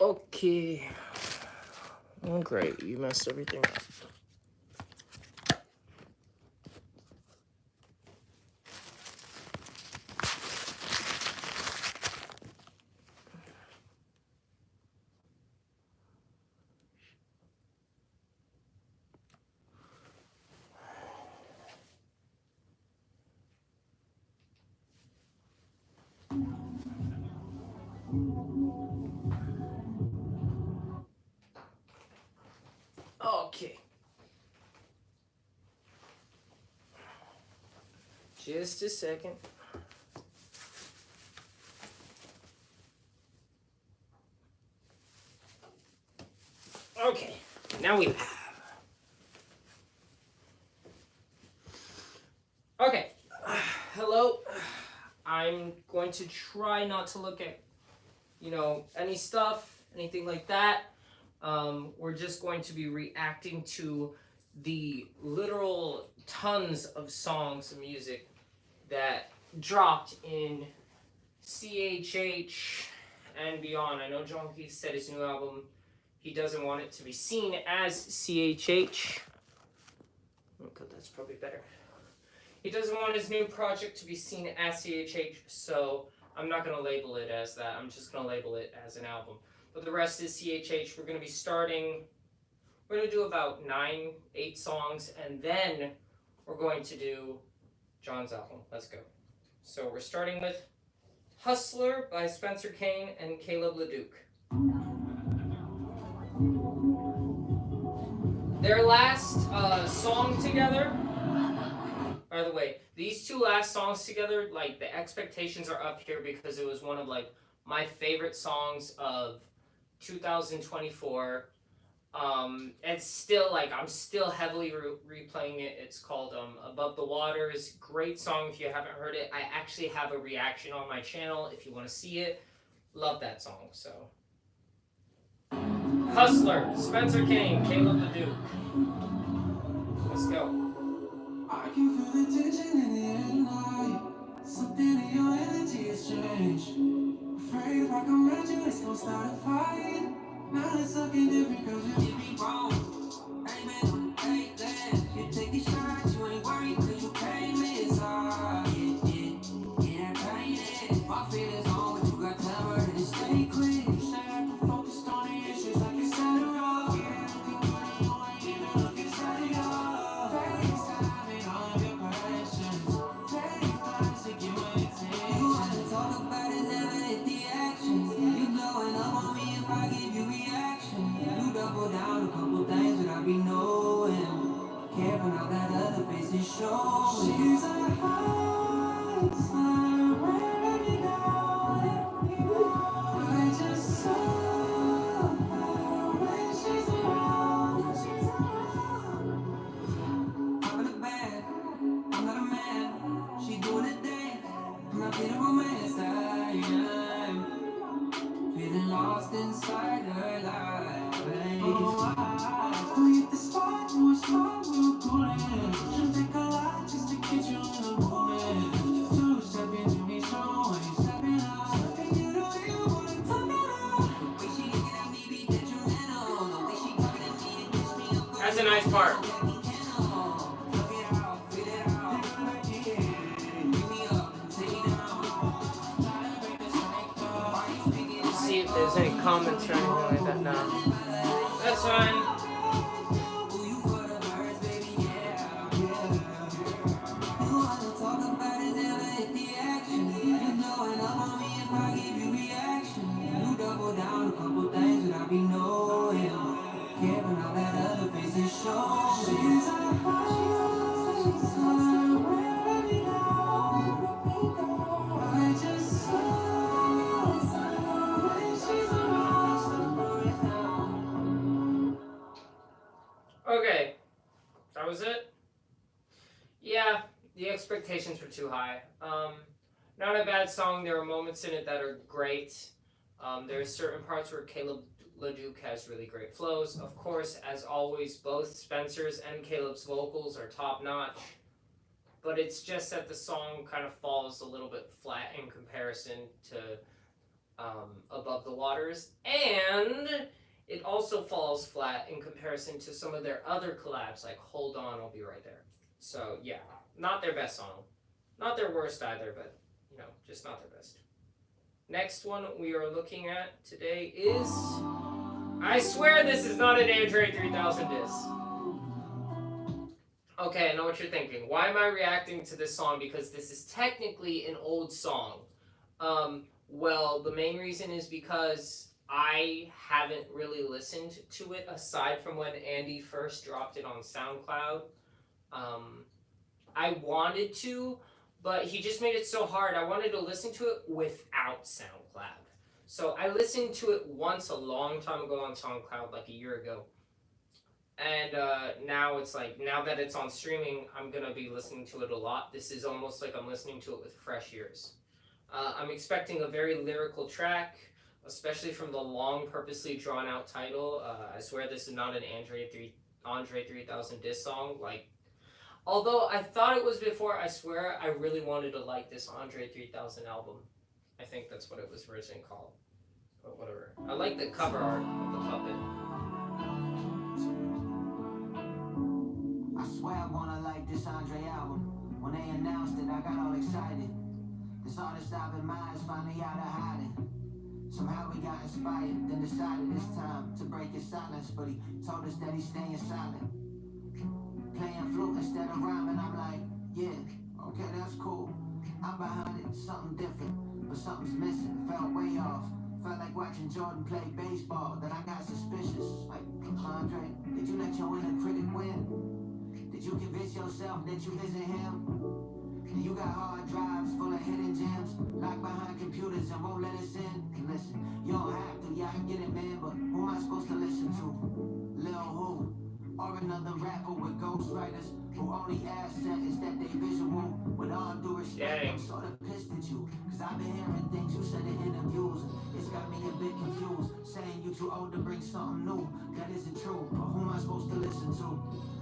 Okay. Oh, great. You messed everything up. Okay. Just a second. Okay. Now we have. Okay. Hello. I'm going to try not to look at, any stuff, anything like that. We're just going to be reacting to the literal tons of songs of music that dropped in CHH and beyond. I know Jon Keith said his new album, he doesn't want it to be seen as CHH. Okay, that's probably better. He doesn't want his new project to be seen as CHH, so I'm not going to label it as that. I'm just going to label it as an album. But the rest is CHH. We're going to be starting, we're going to do about 8 songs, and then we're going to do Jon's album. Let's go. So we're starting with Hustler by Spencer Kane and Caleb LaDuke. Their last song together, by the way, these 2 last songs together, like, the expectations are up here because it was one of, like, my favorite songs of 2024. It's still, like, I'm still heavily replaying it. It's called Above the Waters. Great song if you haven't heard it. I actually have a reaction on my channel if you want to see it. Love that song, so. Hustler, Spencer Kane, Caleb LaDuke. Let's go. I can feel the tension in the air tonight. Something in your energy is strange. Afraid if I come around you, it's gonna start a fight. Now it's looking different cause you did me wrong. Amen on the fake land. You take these shots, you ain't worried cause you came inside. Yeah, that pain is. My feelings on, but you got clever and it stay clear. You stay acting focused on the issues like you set it up. Yeah, looking good, you ain't even looking steady up. Down a couple things that I be knowing. Careful now that other faces show. She's a hustler, wherever you go. I just saw her when she's around. I'm in a band, I'm not a man. She doing a dance, I'm not feeling romance. I am feeling lost inside her life. Oh, I hit the spot, you a spot, we were coolin'. Should take a lot just to get you in the moment. 2 step into me, so when you stepping up, and you don't even wanna talk it up. The way she looking at me be detrimental. The way she talking at me, it gets me up. That's a nice part. See if there's any comments or anything like that now. That's fine. Okay, that was it. Yeah, the expectations were too high. Not a bad song. There are moments in it that are great. There are certain parts where Caleb LaDuke has really great flows. Of course, as always, both Spencer's and Caleb's vocals are top notch. But it's just that the song kind of falls a little bit flat in comparison to Above the Waters, and it also falls flat in comparison to some of their other collabs, like Hold On, I'll Be Right There. So yeah, not their best song. Not their worst either, but you know, just not their best. Next one we are looking at today is... I swear this is not an André 3000 diss. Okay, I know what you're thinking. Why am I reacting to this song? Because this is technically an old song. Well, the main reason is because I haven't really listened to it aside from when Andy first dropped it on SoundCloud. I wanted to, but he just made it so hard. I wanted to listen to it without SoundCloud. So I listened to it once a long time ago on SoundCloud, like a year ago. And now it's like, now that it's on streaming, I'm going to be listening to it a lot. This is almost like I'm listening to it with fresh ears. I'm expecting a very lyrical track, especially from the long, purposely drawn out title. I swear this is not an André 3000 diss song. Like, although I thought it was before, I swear I really wanted to like this André 3000 album. I think that's what it was originally called. But whatever. I like the cover art of the puppet. I swear I wanna like this André album. When they announced it, I got all excited. This artist I've admired is finally out of hiding. Somehow we got inspired, then decided it's time to break his silence. But he told us that he's staying silent. Playing flute instead of rhyming, I'm like, yeah, okay, that's cool. I'm behind it, something different, but something's missing, felt way off. Felt like watching Jordan play baseball, then I got suspicious. Like, André, did you let your inner critic win? Did you convince yourself that you isn't him? You got hard drives full of hidden gems, locked behind computers and won't let us in. Listen, you don't have to, yeah, I get it, man, but who am I supposed to listen to? Lil Who? Or another rapper with ghostwriters who only asset is that they visual. With all due respect, I'm sort of pissed at you, cause I've been hearing things you said in interviews. It's got me a bit confused, saying you too old to bring something new. That isn't true, but who am I supposed to listen to?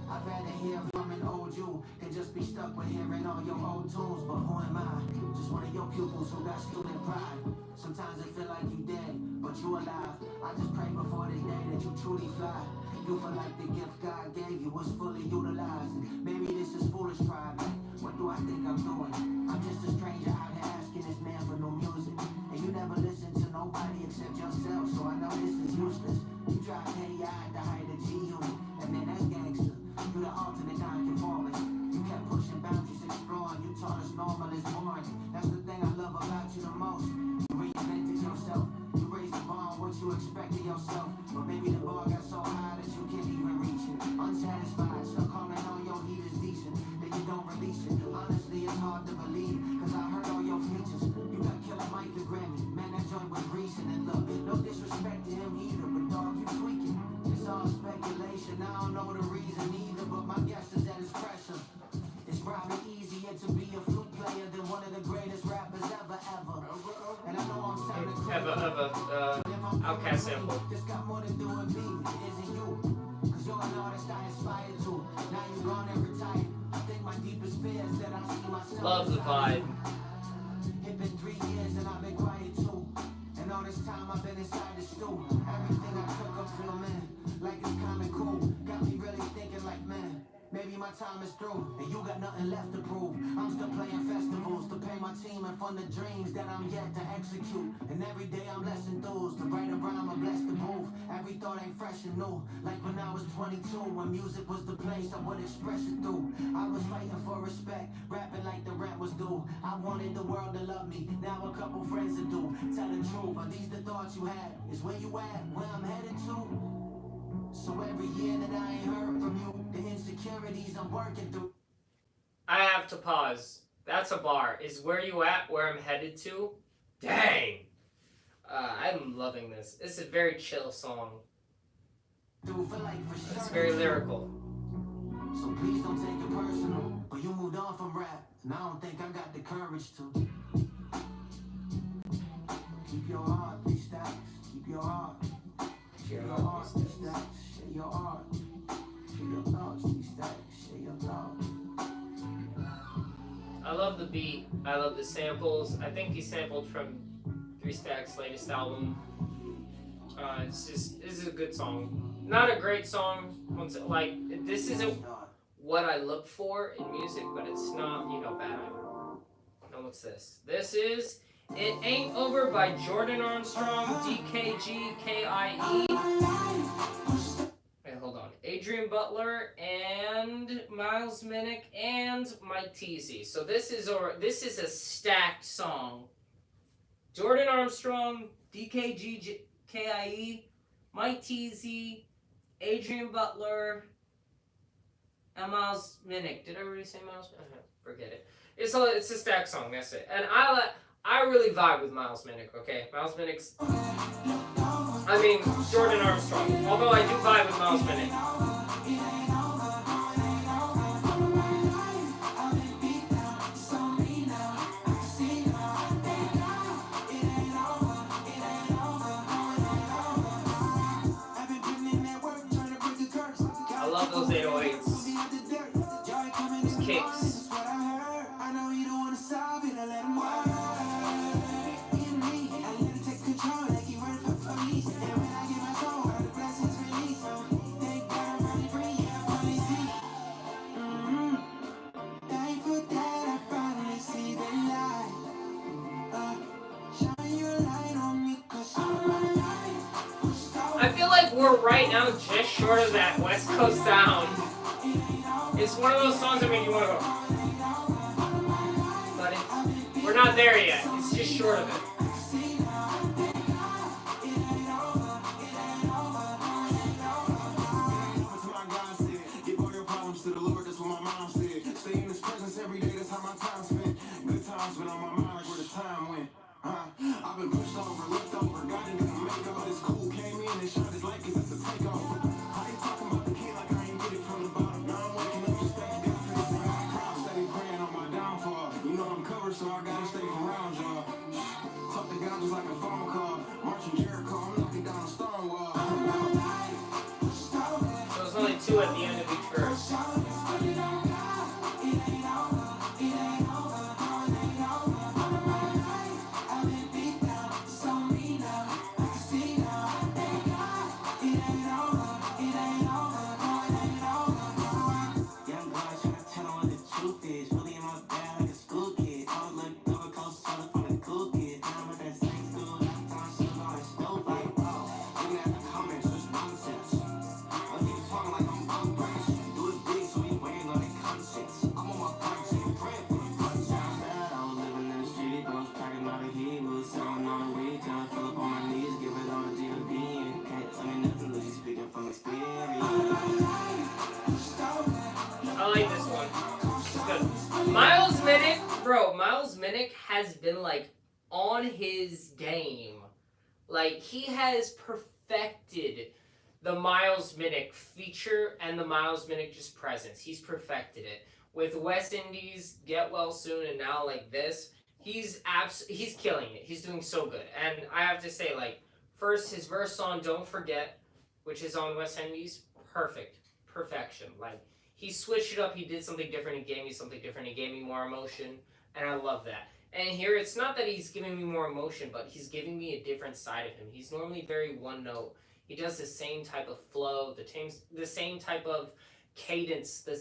I'd rather hear from an old you than just be stuck with hearing all your old tunes. But who am I? Just one of your pupils who got student pride. Sometimes it feel like you dead, but you alive. I just pray before the day that you truly fly. You feel like the gift God gave you was fully utilized. And maybe this is foolish pride, man. What do I think I'm doing? I'm just a stranger out here asking this man for no music. And you never listen to nobody except yourself, so I know this is useless. You try to tell your eye to hide a G unit, and then that's gangster. You the alternate non-conformist. You kept pushing boundaries, exploring. You taught us normal is boring. That's the thing I love about you the most. You reinvented yourself. You raised the bar on what you expected yourself. But maybe the bar got so high that you can't even reach it. Unsatisfied, so calling on your heat is decent. Then you don't release it. Honestly, it's hard to believe, cause I heard all your features. You got Killer Mike and Grammy. Man, that joint was recent. And look, no disrespect to him either, but dog, you tweaking. It's all speculation. I don't know the reason either, but my guess is that it's pressure. It's probably easier to be a flute player than one of the greatest rappers ever. And I know I'm sounding crazy. Outcast sample. This got more to do with me, it isn't you. Cause you're an artist I aspire to. Now you're gone and retired. I think my deepest fear is that I see myself. Love the vibe. It's been 3 years and I've been quiet too. And all this time I've been inside the stool. Everything I took up filming, like it's kinda cool. Got me really thinking like, man, maybe my time is through, and you got nothing left to prove. I'm still playing festivals to pay my team and fund the dreams that I'm yet to execute. And every day I'm less enthused to write a rhyme or bless the booth. Every thought ain't fresh and new, like when I was 22, when music was the place I would express it through. I was fighting for respect, rapping like the rap was due. I wanted the world to love me, now a couple friends to do. Tell the truth, are these the thoughts you had? Is where you at, where I'm headed to? So every year that I ain't heard from you, the insecurities I'm working through. I have to pause. That's a bar. Is where you at where I'm headed to? Dang! I'm loving this. It's a very chill song. It's very lyrical. So please don't take it personal, but you moved on from rap, and I don't think I got the courage to. Keep your heart, these stacks. Keep your heart. Share your heart, these stacks. Share your heart. Share your thoughts, these stacks. Share your thoughts. I love the beat. I love the samples. I think he sampled from Three Stacks' latest album. This is a good song. Not a great song. Like, this isn't what I look for in music, but it's not, bad. And what's this? This is It Ain't Over by Jor'dan Armstrong, DKGKIE. Wait, hold on. Adrion Butler and Miles Minnick and Mike Teezy. So this is a stacked song. Jor'dan Armstrong, DKGKIE, Mike Teezy, Adrion Butler, and Miles Minnick. Did I already say Miles? Forget it. It's a stacked song. That's it. And I really vibe with Miles Minnick. Okay, Miles Minnick's. Jor'dan Armstrong. Although I do vibe with Miles Minnick. I love those 808s. Those kicks. I feel like we're right now just short of that West Coast sound. It's one of those songs you want to go. But we're not there yet. It's just short of it. I've been pushed over, looked over, got into the makeup. This cool came in and shot his like it's a takeover. How you talking about the kid like I ain't get it from the bottom? Now I'm waking up just thank God for this and I crowd steady praying on my downfall. You know I'm covered, so I gotta stay around y'all. Talk to God just like a phone call. Marching Jericho, I'm knocking down a stone wall. So there's only two at the end of each verse. I like this one. It's good. Miles Minnick, bro, Miles Minnick has been like on his game. Like he has perfected the Miles Minnick feature and the Miles Minnick just presence. He's perfected it. With West Indies, Get Well Soon, and now like this, he's killing it. He's doing so good. And I have to say, like, first his verse on Don't Forget, which is on West Indies, perfection. Like he switched it up, he did something different, he gave me something different, he gave me more emotion, and I love that. And here it's not that he's giving me more emotion, but he's giving me a different side of him. He's normally very one note. He does the same type of flow, the same type of cadence, the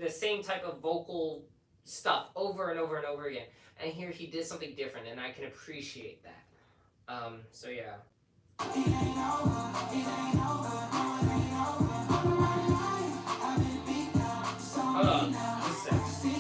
same type of vocal stuff over and over and over again. And here he did something different, and I can appreciate that. So yeah. Hold on, just a sec.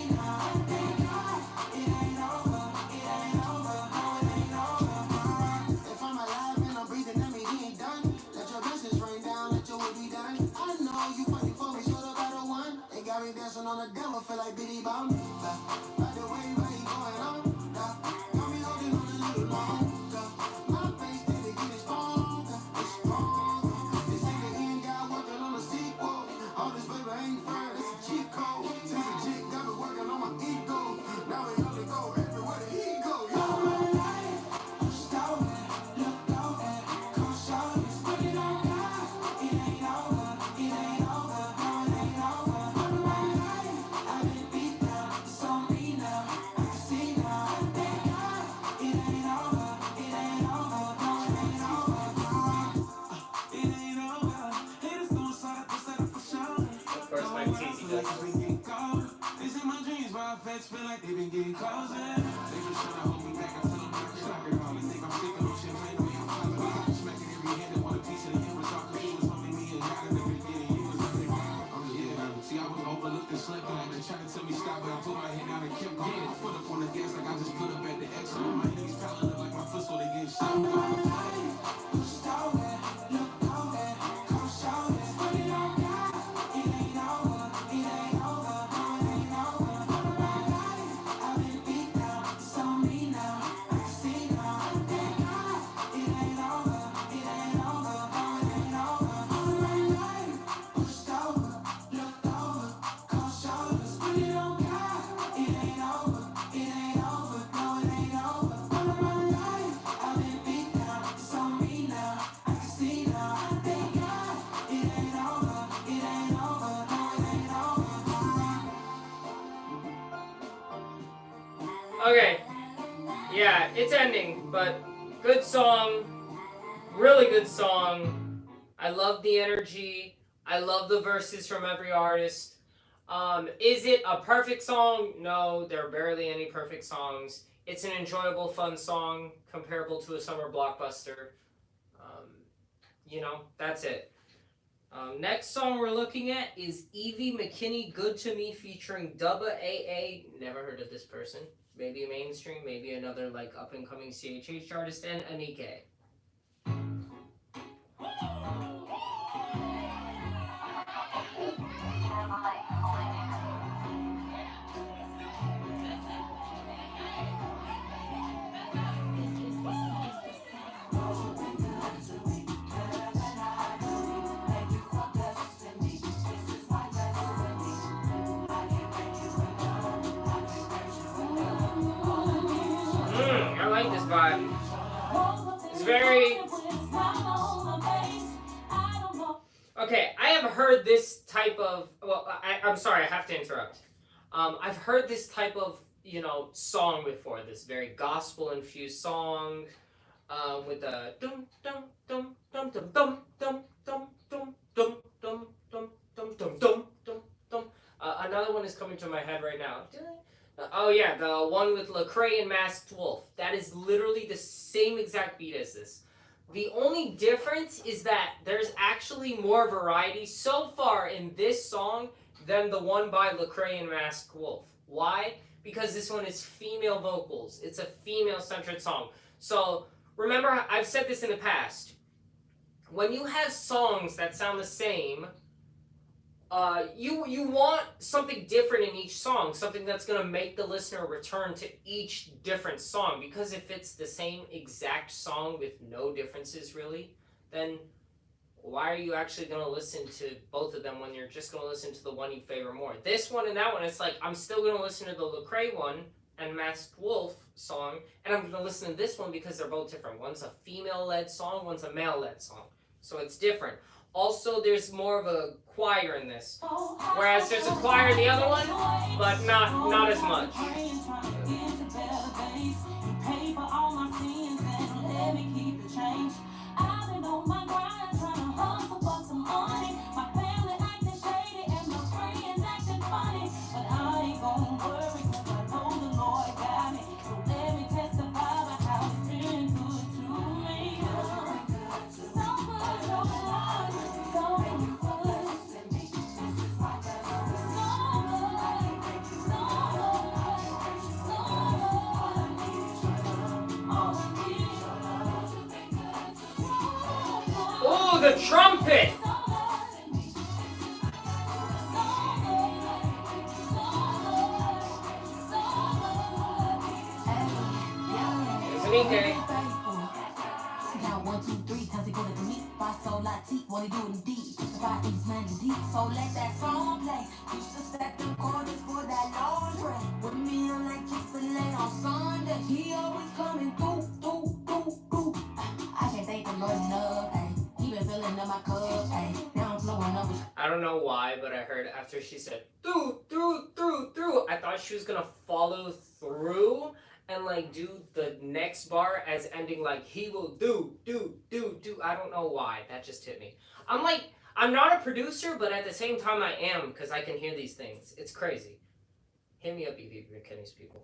On the devil, feel like Biddy Bomb. By the way, where you going on? Got me holding on a little longer. My face did it get stronger. It's stronger. This ain't the end, guy working on a sequel. All this paper ain't fair, it's a cheat code. Since a chick got me working on my ego. Now we only go everywhere that he go. legs feel like they been getting closer. They been trying to hold me back. I feel like I'm shocking. All they think I'm sticking on shit. Ain't no young father. Smacking every hand that want a piece of the human talk. You was only me and God in the beginning. You was nothing. Yeah. See, I was overlooked and slept on. They tried to tell me stop, but I put my head down and kept going. Foot up on the gas like I just put up at the exit. My knees piling up like my foot so they get shot. Okay, yeah, it's ending, but good song, really good song. I love the energy. I love the verses from every artist. Is it a perfect song? No, there are barely any perfect songs. It's an enjoyable, fun song, comparable to a summer blockbuster. You know, that's it. Next song we're looking at is Evie, McKinney, Good to Me, featuring Dubba-AA. Never heard of this person. Maybe a mainstream, maybe another like up and coming CHH artist, and Anike. I like this vibe. It's very... Okay, I have heard this type of... Well, I'm sorry, I have to interrupt. I've heard this type of, you know, song before. This very gospel-infused song with the dum dum dum dum dum dum dum dum dum dum dum dum dum dum dum dum. Another one is coming to my head right now. Oh yeah, the one with Lecrae and Masked Wolf. That is literally the same exact beat as this. The only difference is that there's actually more variety so far in this song than the one by Lecrae and Masked Wolf. Why? Because this one is female vocals. It's a female-centered song. So remember, I've said this in the past. When you have songs that sound the same, you want something different in each song, something that's going to make the listener return to each different song, because if it's the same exact song with no differences really, then why are you actually going to listen to both of them when you're just going to listen to the one you favor more? This one and that one, it's like, I'm still going to listen to the Lecrae one and Masked Wolf song, and I'm going to listen to this one because they're both different. One's a female-led song, one's a male-led song, so it's different. Also, there's more of a choir in this, whereas there's a choir in the other one, but not as much. Oh, the trumpet! There's Anike. Now 1, 2, 3 times they go to meet. By so latte, wanna do it indeed. About these men indeed. So let that song play. Used to stack the quarters for that laundry. With me on like Chick-fil-A on Sunday. He always coming through. I can't thank the Lord enough. He been filling up my cup. Now I'm flowing up. I don't know why, but I heard after she said through, I thought she was gonna follow through and like do the next bar as ending like he will do. I don't know why. That just hit me. I'm like, I'm not a producer, but at the same time I am, because I can hear these things. It's crazy. Hit me up, Evie, McKinney's people.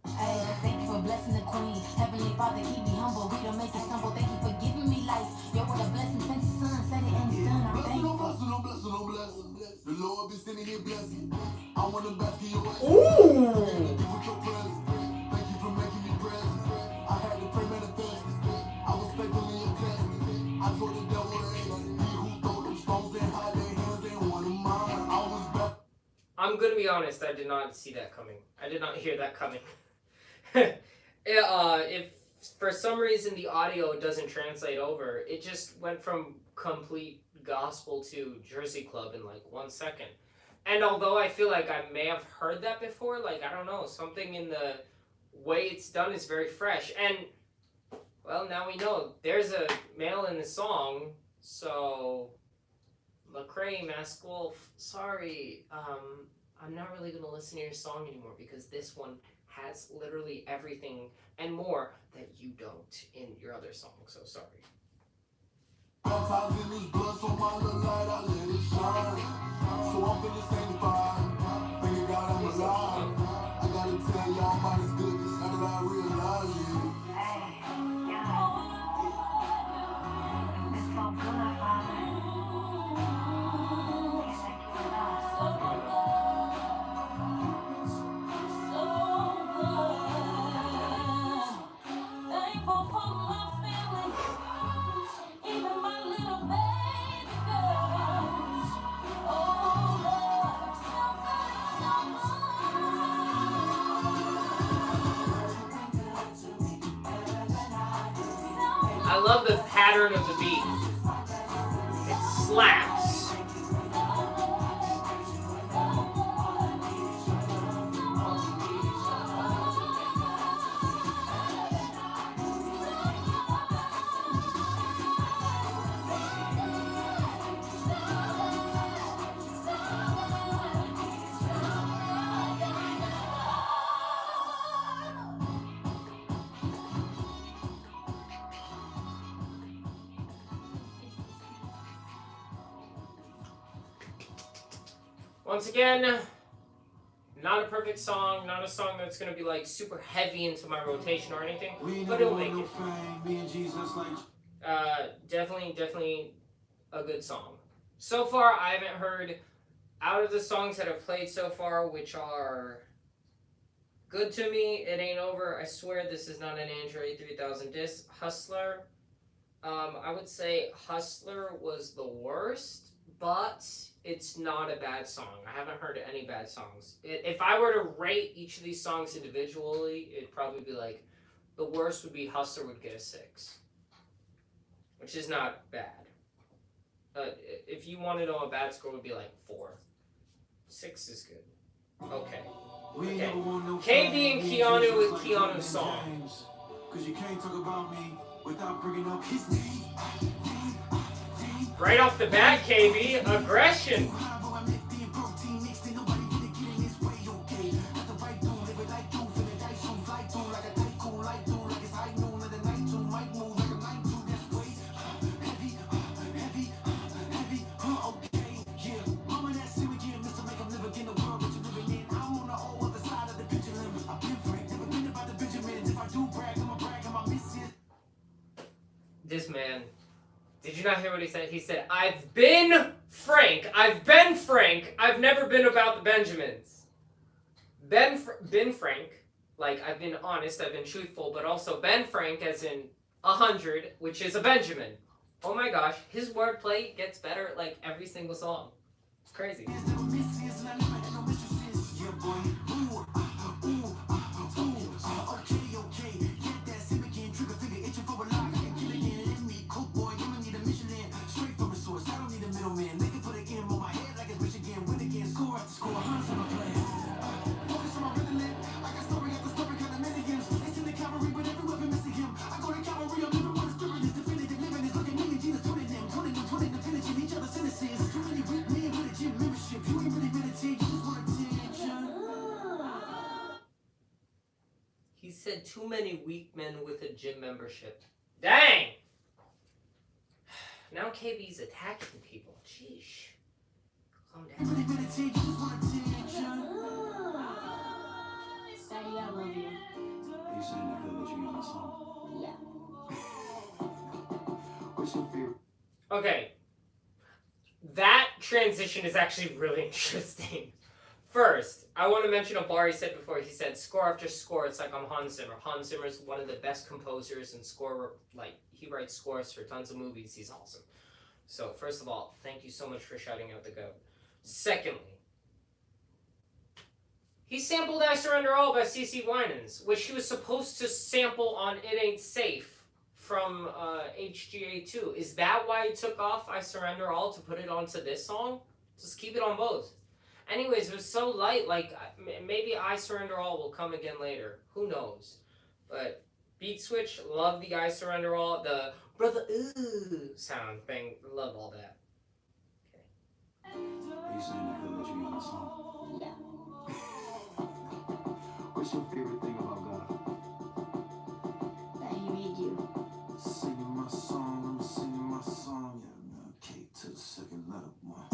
Hey, thank you for blessing the queen. Heavenly Father, keep me humble. We don't make it stumble. Thank you for giving me life. Yo, what a blessing. Thank you, son. Said it and it's done. I'm thankful. The Lord be sending you blessings. I want to bask in your way. Ooh! Thank you for your presence. Thank you for making me present. I had to pray manifested. I was faithfully attested. I told the devil that he who throw them stones and hide their hands ain't one of mine. I was back. I'm gonna be honest, I did not see that coming. I did not hear that coming. If for some reason the audio doesn't translate over, it just went from complete gospel to Jersey Club in like 1 second. And although I feel like I may have heard that before, like, I don't know, something in the way it's done is very fresh. And, well, now we know there's a male in the song, so Lecrae, Masked Wolf, sorry, I'm not really going to listen to your song anymore because this one has literally everything and more that you don't in your other song, so sorry. Baptized in his blood, so my little light, I let it shine. So I'm finna sanctify. Thank God I'm alive. I gotta tell y'all about his goodness. How did I realize you? Hey, yeah. It's so good, Father. Thank you for love. Thankful for my family, even my little baby girls. Oh Lord, so I love the pattern of the beat. It slaps. Once again, not a perfect song, not a song that's going to be like super heavy into my rotation or anything, but it'll make it. Definitely a good song. So far, I haven't heard, out of the songs that I've played so far, which are good to me, It Ain't Over, I Swear This Is Not an André 3000 Disc, Hustler. I would say Hustler was the worst, but it's not a bad song. I haven't heard any bad songs. If I were to rate each of these songs individually, it'd probably be like, the worst would be Hustler would get a 6, which is not bad. If you want to know a bad score, it would be like 4. 6 is good. Okay. KB and Keanu with Keanu's song. Cause you can't talk about me without bringing up his name. Right off the bat, KB, aggression. This man, did you not hear what he said? He said, I've been Frank. I've never been about the Benjamins. Been Frank, like I've been honest, I've been truthful, but also Ben Frank as in 100, which is a Benjamin. Oh my gosh, his wordplay gets better like every single song. It's crazy. He said too many weak men with a gym membership. Dang! Now KB's attacking people. Jeez. Calm down. Daddy, I love you. Are you saying that because you use the song? Yeah. What's your favorite? Okay. That transition is actually really interesting. First, I want to mention a bar he said before. He said, score after score, it's like I'm Hans Zimmer. Hans Zimmer's one of the best composers and he writes scores for tons of movies. He's awesome. So, first of all, thank you so much for shouting out the GOAT. Secondly, he sampled I Surrender All by CeCe Winans, which he was supposed to sample on It Ain't Safe from HGA2. Is that why he took off I Surrender All to put it onto this song? Just keep it on both. Anyways, it was so light, like, maybe I Surrender All will come again later. Who knows? But beat switch, love the I Surrender All, the brother ooh sound thing, love all that. Are you saying that because you use the song? Yeah. What's your favorite thing about God? That he made you. Singing my song, I'm singing my song. Yeah, K to the second letter one.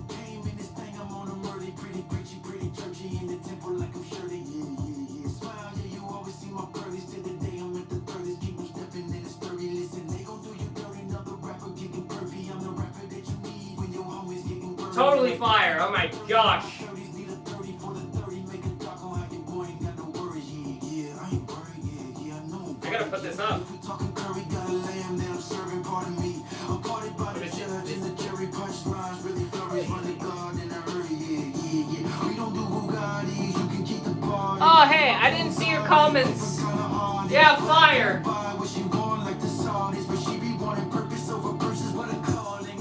Came in this thing, I'm on a murdy, pretty preachy, pretty churchy in the temple like I'm shirty. Yeah. Smile, yeah, you always see my curlies till the day I'm at the 30s. Keep them stepping in the sturdy. Listen, they gon' do you dirty. Another rapper getting pervy. I'm the rapper that you need when your homies getting burned. Totally fire, oh my gosh. Need a 30 for the 30. Make a doc on how your boy ain't got no worries. Yeah, I ain't worried. Yeah, I know. I gotta put this up. If we talking curry, got a lamb that I'm serving, pardon me. I'm parted by the judge and the cherry punch lines really flourish by the God in a hurry. Yeah. We don't do who God is, you can keep the bar. Oh, hey, I didn't see your comments. Yeah, fire. What she born like the song is, but she be wanting purpose over verses, what a calling.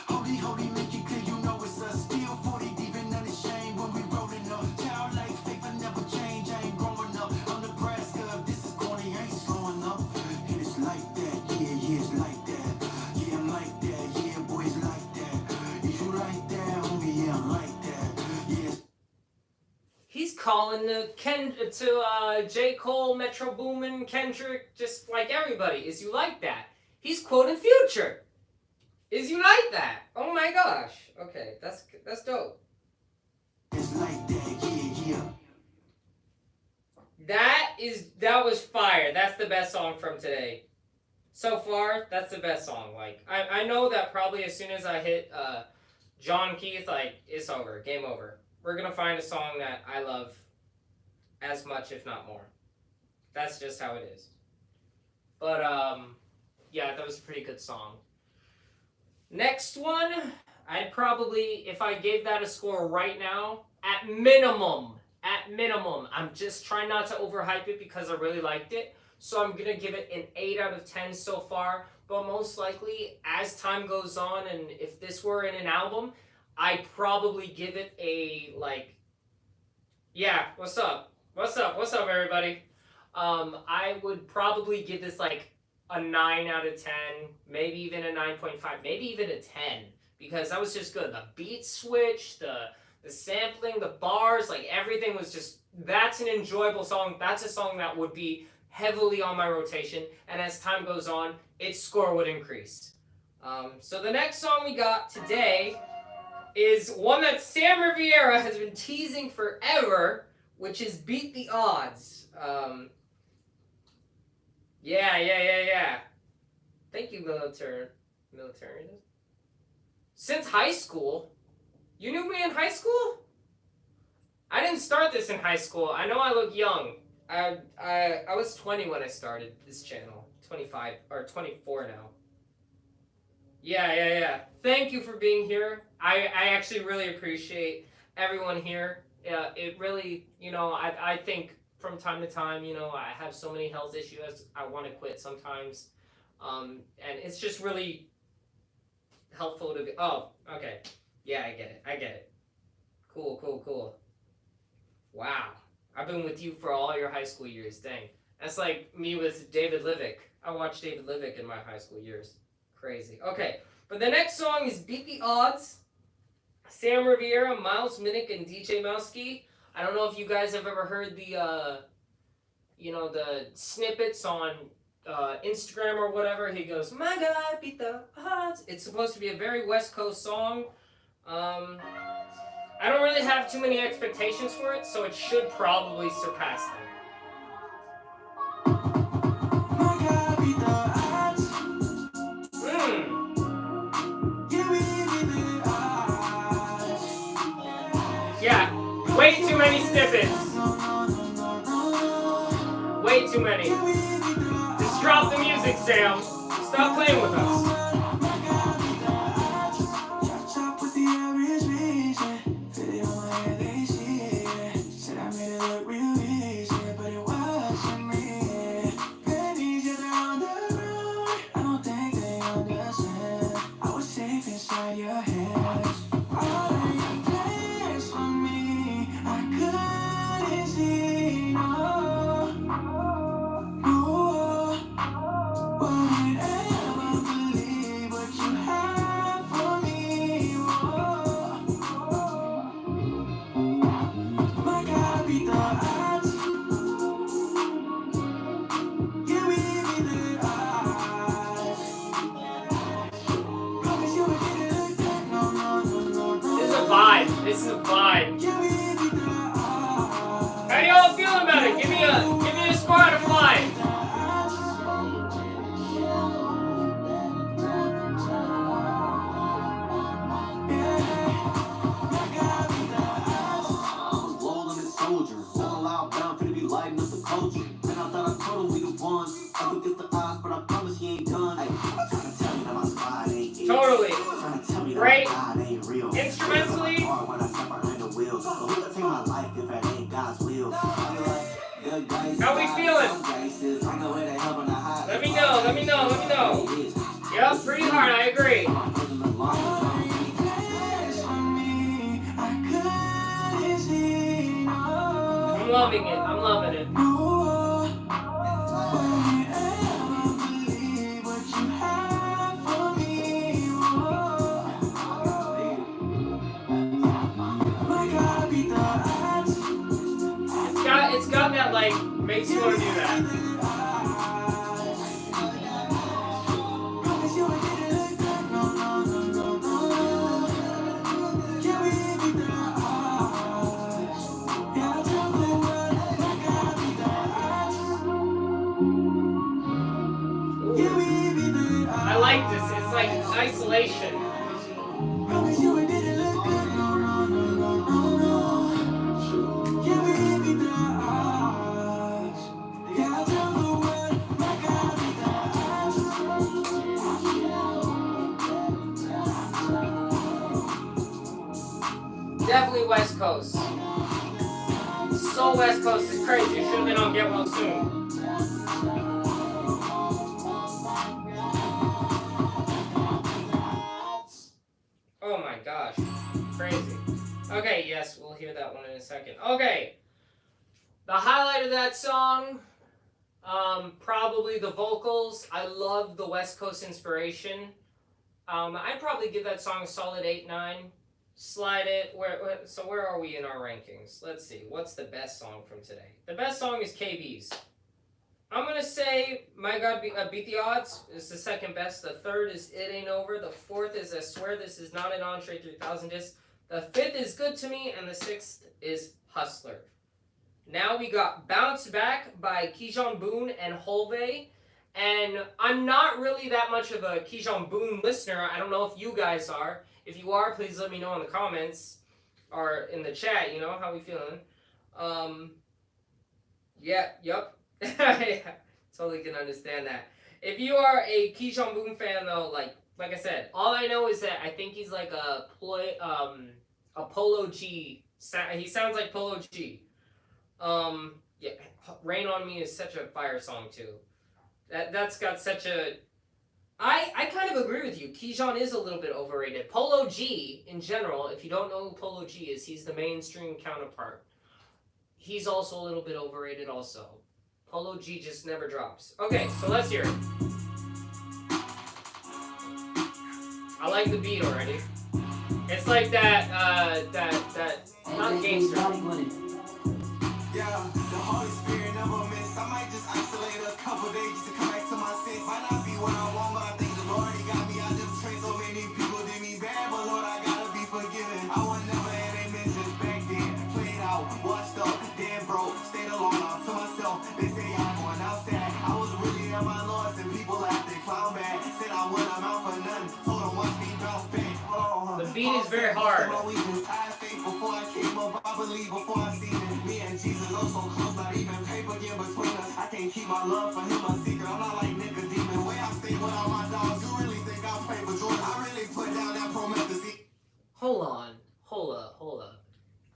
Holy, make it clear, you know it's us. Still 40 deep and unashamed when we rolling up. Childlike faith, I never change, I ain't growing up. I'm Nebraska, this is corny, I ain't slowing up. And it's like that, yeah, it's like that. Yeah, I'm like that, yeah, boys like that. Is you like that, homie? Yeah, I'm like that. Yeah. He's calling to J. Cole, Metro Boomin, Kendrick, just like everybody. Is you like that? He's quoting Future. Is you like that? Oh my gosh. Okay, that's dope. It's like that, yeah. That was fire. That's the best song from today. So far, that's the best song. Like, I know that probably as soon as I hit Jon Keith, like, it's over. Game over. We're gonna find a song that I love as much, if not more. That's just how it is. But, yeah, that was a pretty good song. Next one, I'd probably, if I gave that a score right now, at minimum, I'm just trying not to overhype it because I really liked it. So I'm going to give it an 8 out of 10 so far. But most likely, as time goes on, and if this were in an album, I'd probably give it a, like, yeah, what's up? What's up, everybody? I would probably give this, like, a 9 out of 10, maybe even a 9.5, maybe even a 10, because that was just good. The beat switch, the sampling, the bars, like everything was just, that's an enjoyable song. That's a song that would be heavily on my rotation, and as time goes on, its score would increase. So the next song we got today is one that Sam Rivera has been teasing forever, which is Beat the Odds. Yeah. Thank you, military. Since high school? You knew me in high school? I didn't start this in high school. I know I look young. I was 20 when I started this channel. 25 or 24 now. Yeah. Thank you for being here. I actually really appreciate everyone here. It really, I think from time to time, I have so many health issues. I want to quit sometimes. And it's just really helpful to be. Oh, okay. Yeah, I get it. Cool. Wow. I've been with you for all your high school years. Dang. That's like me with David Livick. I watched David Livick in my high school years. Crazy. Okay. But the next song is Beat the Odds. Sam Rivera, Miles Minnick, and DJ Mowski. I don't know if you guys have ever heard the, the snippets on Instagram or whatever. He goes, my God, beat the odds. It's supposed to be a very West Coast song. I don't really have too many expectations for it, so it should probably surpass them. Yeah, way too many snippets. Way too many. Just drop the music, Sam. Stop playing with us. This is a vibe. How y'all feeling about it? Give me a score out of 5. Totally. Great. Instrumentally. How we feeling? Let me know. Yep, pretty hard, I agree. I'm loving it. It's got that, like, makes you want to do that. I like this. It's like isolation. Definitely West Coast. So West Coast is crazy. You should have been on Get Well Soon. Oh my gosh. Crazy. Okay, yes, we'll hear that one in a second. Okay. The highlight of that song, probably the vocals. I love the West Coast inspiration. I'd probably give that song a solid 8-9. Slide it. Where are we in our rankings? Let's see. What's the best song from today? The best song is KB's. I'm going to say My God Beat the Odds is the second best. The third is It Ain't Over. The fourth is I Swear This Is Not an Entree 3000 disc. The fifth is Good to Me. And the sixth is Hustler. Now we got Bounce Back by Kijan, Boone, and Hulvey. And I'm not really that much of a Kijan Boone listener. I don't know if you guys are. If you are, please let me know in the comments or in the chat, you know, how we feeling. Yep. Totally can understand that. If you are a Kijan Boone fan, though, like I said, all I know is that I think he's like a Polo G. He sounds like Polo G. Yeah, Rain on Me is such a fire song, too. That's got such a... I kind of agree with you. Kijan is a little bit overrated. Polo G, in general, if you don't know who Polo G is, he's the mainstream counterpart. He's also a little bit overrated also. Polo G just never drops. Okay, so let's hear it. I like the beat already. It's like that not gangster. Yeah, the Holy Spirit never miss. I might just isolate a couple days to come back to my sense. Might not be what I want, but I think the Lord, He got me. I just trained so many people did me bad, but Lord, I gotta be forgiven. I would never have amen. beat is very hard. I think before I came up, I believe before I seen it. Me and Jesus are so close, not even paper get between us. I can't keep my love for him a secret. I'm not like Nicodemus. Way I stay with all my dogs. You really think I'll pay for Jordan? I really put down that Prometheus. Hold up.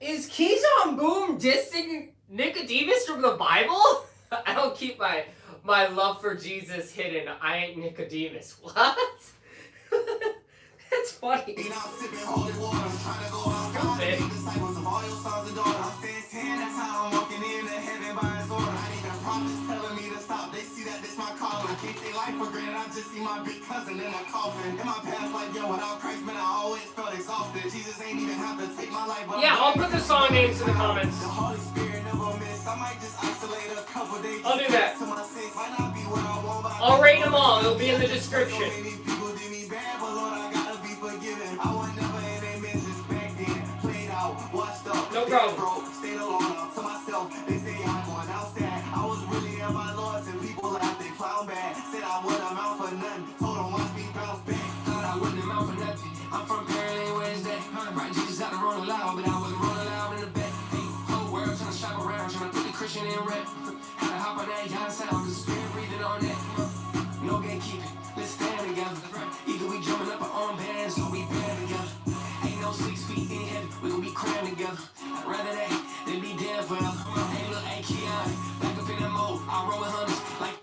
Is Kijan Boone dissing Nicodemus from the Bible? I don't keep my love for Jesus hidden. I ain't Nicodemus. What? That's funny. Stupid. That's how I'm walking into heaven by his order. Not even prophets telling me to stop. They see that this my calling. I can't take life for granted. I just see my big cousin in a coffin. In my past, like, yo, without Christ, man, I always felt exhausted. Jesus ain't even have to take my life. Yeah, I'll put the song names in the comments. The Holy Spirit never miss. I might just isolate a couple days. I'll do that. To my sins. Might not be where I want, but I'll rate them all. It'll be in the description. People did me bad, but Lord, I gotta be forgiven. I was never in a business back then. Played out, watched up. No problem. Stayed alone to myself. They say I'm going outside. I was really at my loss, and people laughed, they clown bad. Said I wouldn't amount for nothing. Told them watch me bounce back. Thought I wouldn't amount for nothing. I'm from Maryland, Wednesday. Right, Jesus out the rolling loud, but I wasn't rolling loud in the back. Hey, whole world trying to shop around, trying to put the Christian in rap. Had to hop on that young sound, cause the spirit breathing on that. No gatekeeping, let's stand together. Either we jumping up our own bands or we band together. Ain't no 6 feet in heaven, we gon' be crammed together. I'd rather that than be dead forever. Hey, look, hey, Keanu, back up in that mode, I roll with hunters like.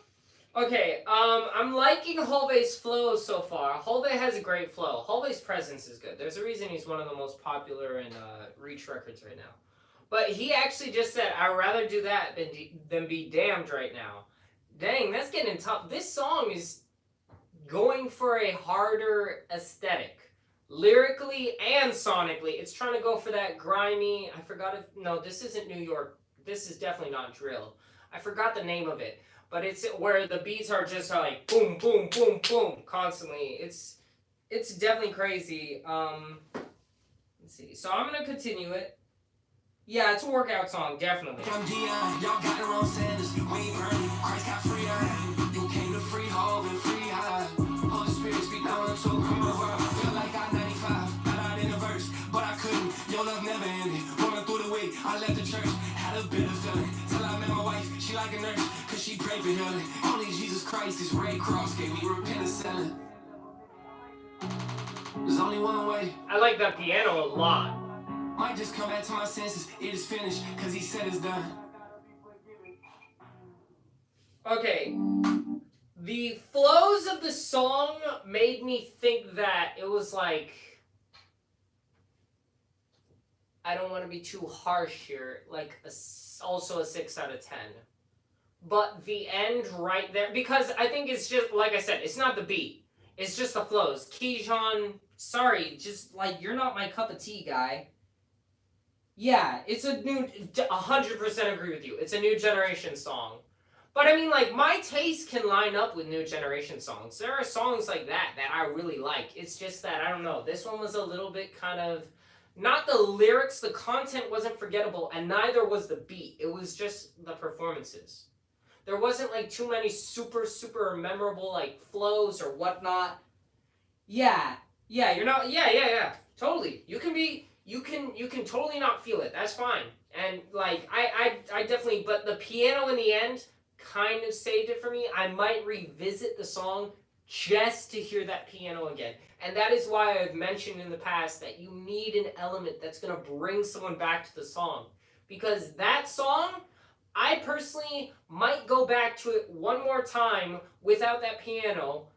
Okay, I'm liking Hulvey's flow so far. Hulvey has a great flow. Hulvey's presence is good. There's a reason he's one of the most popular in Reach Records right now. But he actually just said, I'd rather do that than be damned right now. Dang, that's getting tough. This song is going for a harder aesthetic. Lyrically and sonically. It's trying to go for that grimy, no, this isn't New York. This is definitely not drill. I forgot the name of it. But it's where the beats are just like boom, boom, boom, boom, constantly. It's definitely crazy. Let's see. So I'm gonna continue it. Yeah, it's a workout song, definitely. I'm Dion, y'all got the wrong sandals. We ain't burning. Christ got free iron. You came to free hog and free high. Holy Spirit speak down into a criminal world. Feel like I 95, got out in a verse, but I couldn't. Your love never ended. Rolling through the way, I left the church. Had a bitter feeling till I met my wife. She like a nurse, cause she prayed for healing. Only Jesus Christ, his red cross gave me repentance selling. There's only one way. I like that piano a lot. Might just come back to my senses. It is finished, cause he said it's done. Okay. The flows of the song made me think that it was like, I don't want to be too harsh here, like also a 6 out of 10. But the end right there, because I think it's just, like I said, it's not the beat. It's just the flows. Kijan, sorry, just like, you're not my cup of tea, guy. Yeah, it's a new, 100% agree with you. It's a new generation song. But I mean, like, my taste can line up with new generation songs. There are songs like that I really like. It's just that, I don't know, this one was a little bit kind of, not the lyrics, the content wasn't forgettable, and neither was the beat. It was just the performances. There wasn't, like, too many super, super memorable, like, flows or whatnot. Yeah, you're not, yeah, totally. You can totally not feel it. That's fine. And, like, I definitely, but the piano in the end kind of saved it for me. I might revisit the song just to hear that piano again. And that is why I've mentioned in the past that you need an element that's going to bring someone back to the song. Because that song, I personally might go back to it one more time without that piano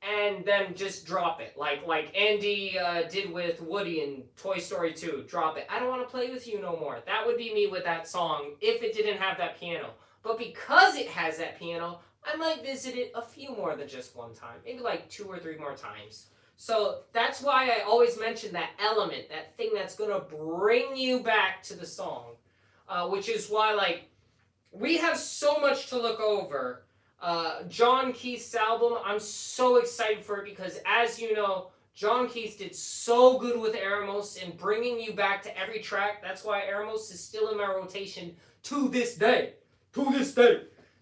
and then just drop it. Like Andy did with Woody in Toy Story 2. Drop it. I don't want to play with you no more. That would be me with that song if it didn't have that piano. But because it has that piano, I might visit it a few more than just one time. Maybe like 2 or 3 more times. So that's why I always mention that element, that thing that's going to bring you back to the song. Which is why, like, we have so much to look over. Jon Keith's album, I'm so excited for it because, as you know, Jon Keith did so good with Eremos in bringing you back to every track. That's why Eremos is still in my rotation to this day.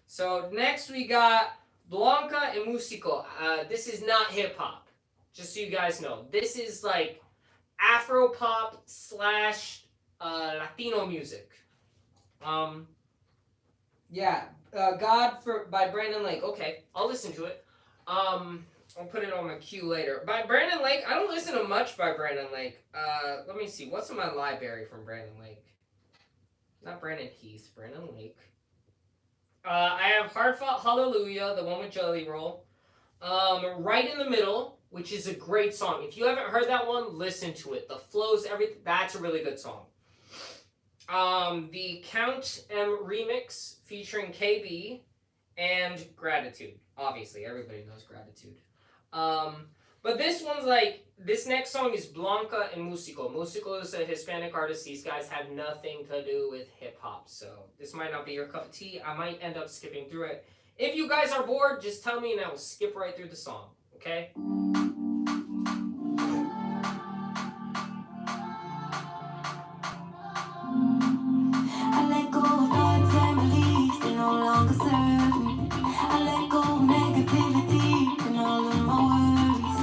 So next we got Blanca and Musiko. This is not hip-hop. Just so you guys know. This is like Afro pop slash Latino music. Yeah, God by Brandon Lake. Okay, I'll listen to it. I'll put it on my queue later. By Brandon Lake, I don't listen to much by Brandon Lake. Let me see. What's in my library from Brandon Lake? Not Brandon Keith, Brandon Lake. I have Heartfelt Hallelujah, the one with Jelly Roll. Right in the Middle, which is a great song. If you haven't heard that one, listen to it. The flows, everything. That's a really good song. The Count M remix featuring KB and Gratitude. Obviously, everybody knows Gratitude. But this one's like, this next song is Blanca and Musiko. Musiko is a Hispanic artist. These guys have nothing to do with hip-hop, so this might not be your cup of tea. I might end up skipping through it. If you guys are bored, just tell me and I will skip right through the song, okay? I let go of thoughts and beliefs that no longer serve me. I let go of negativity and all of my worries.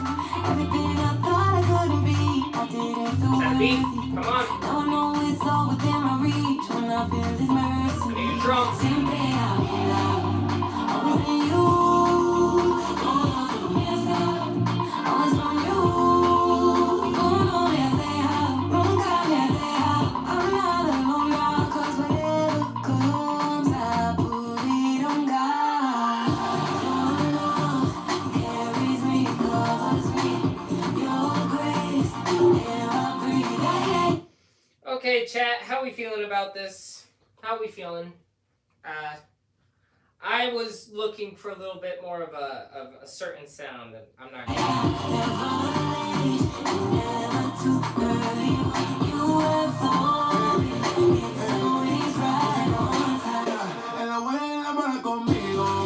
Everything I thought I couldn't be, I didn't feel worthy. Come on. Now I know it's all within my reach when I feel His mercy. I need a drum. Same thing out loud. Always in you. Going on through me, always from you. Going on me, I say how. Don't got me, I say how. I'm not alone now, 'cause whatever comes, I put it on God. Your love carries me, covers me. Your grace, air I breathe. Okay, chat, how we feeling about this? How we feeling? I was looking for a little bit more of a certain sound that I'm not getting.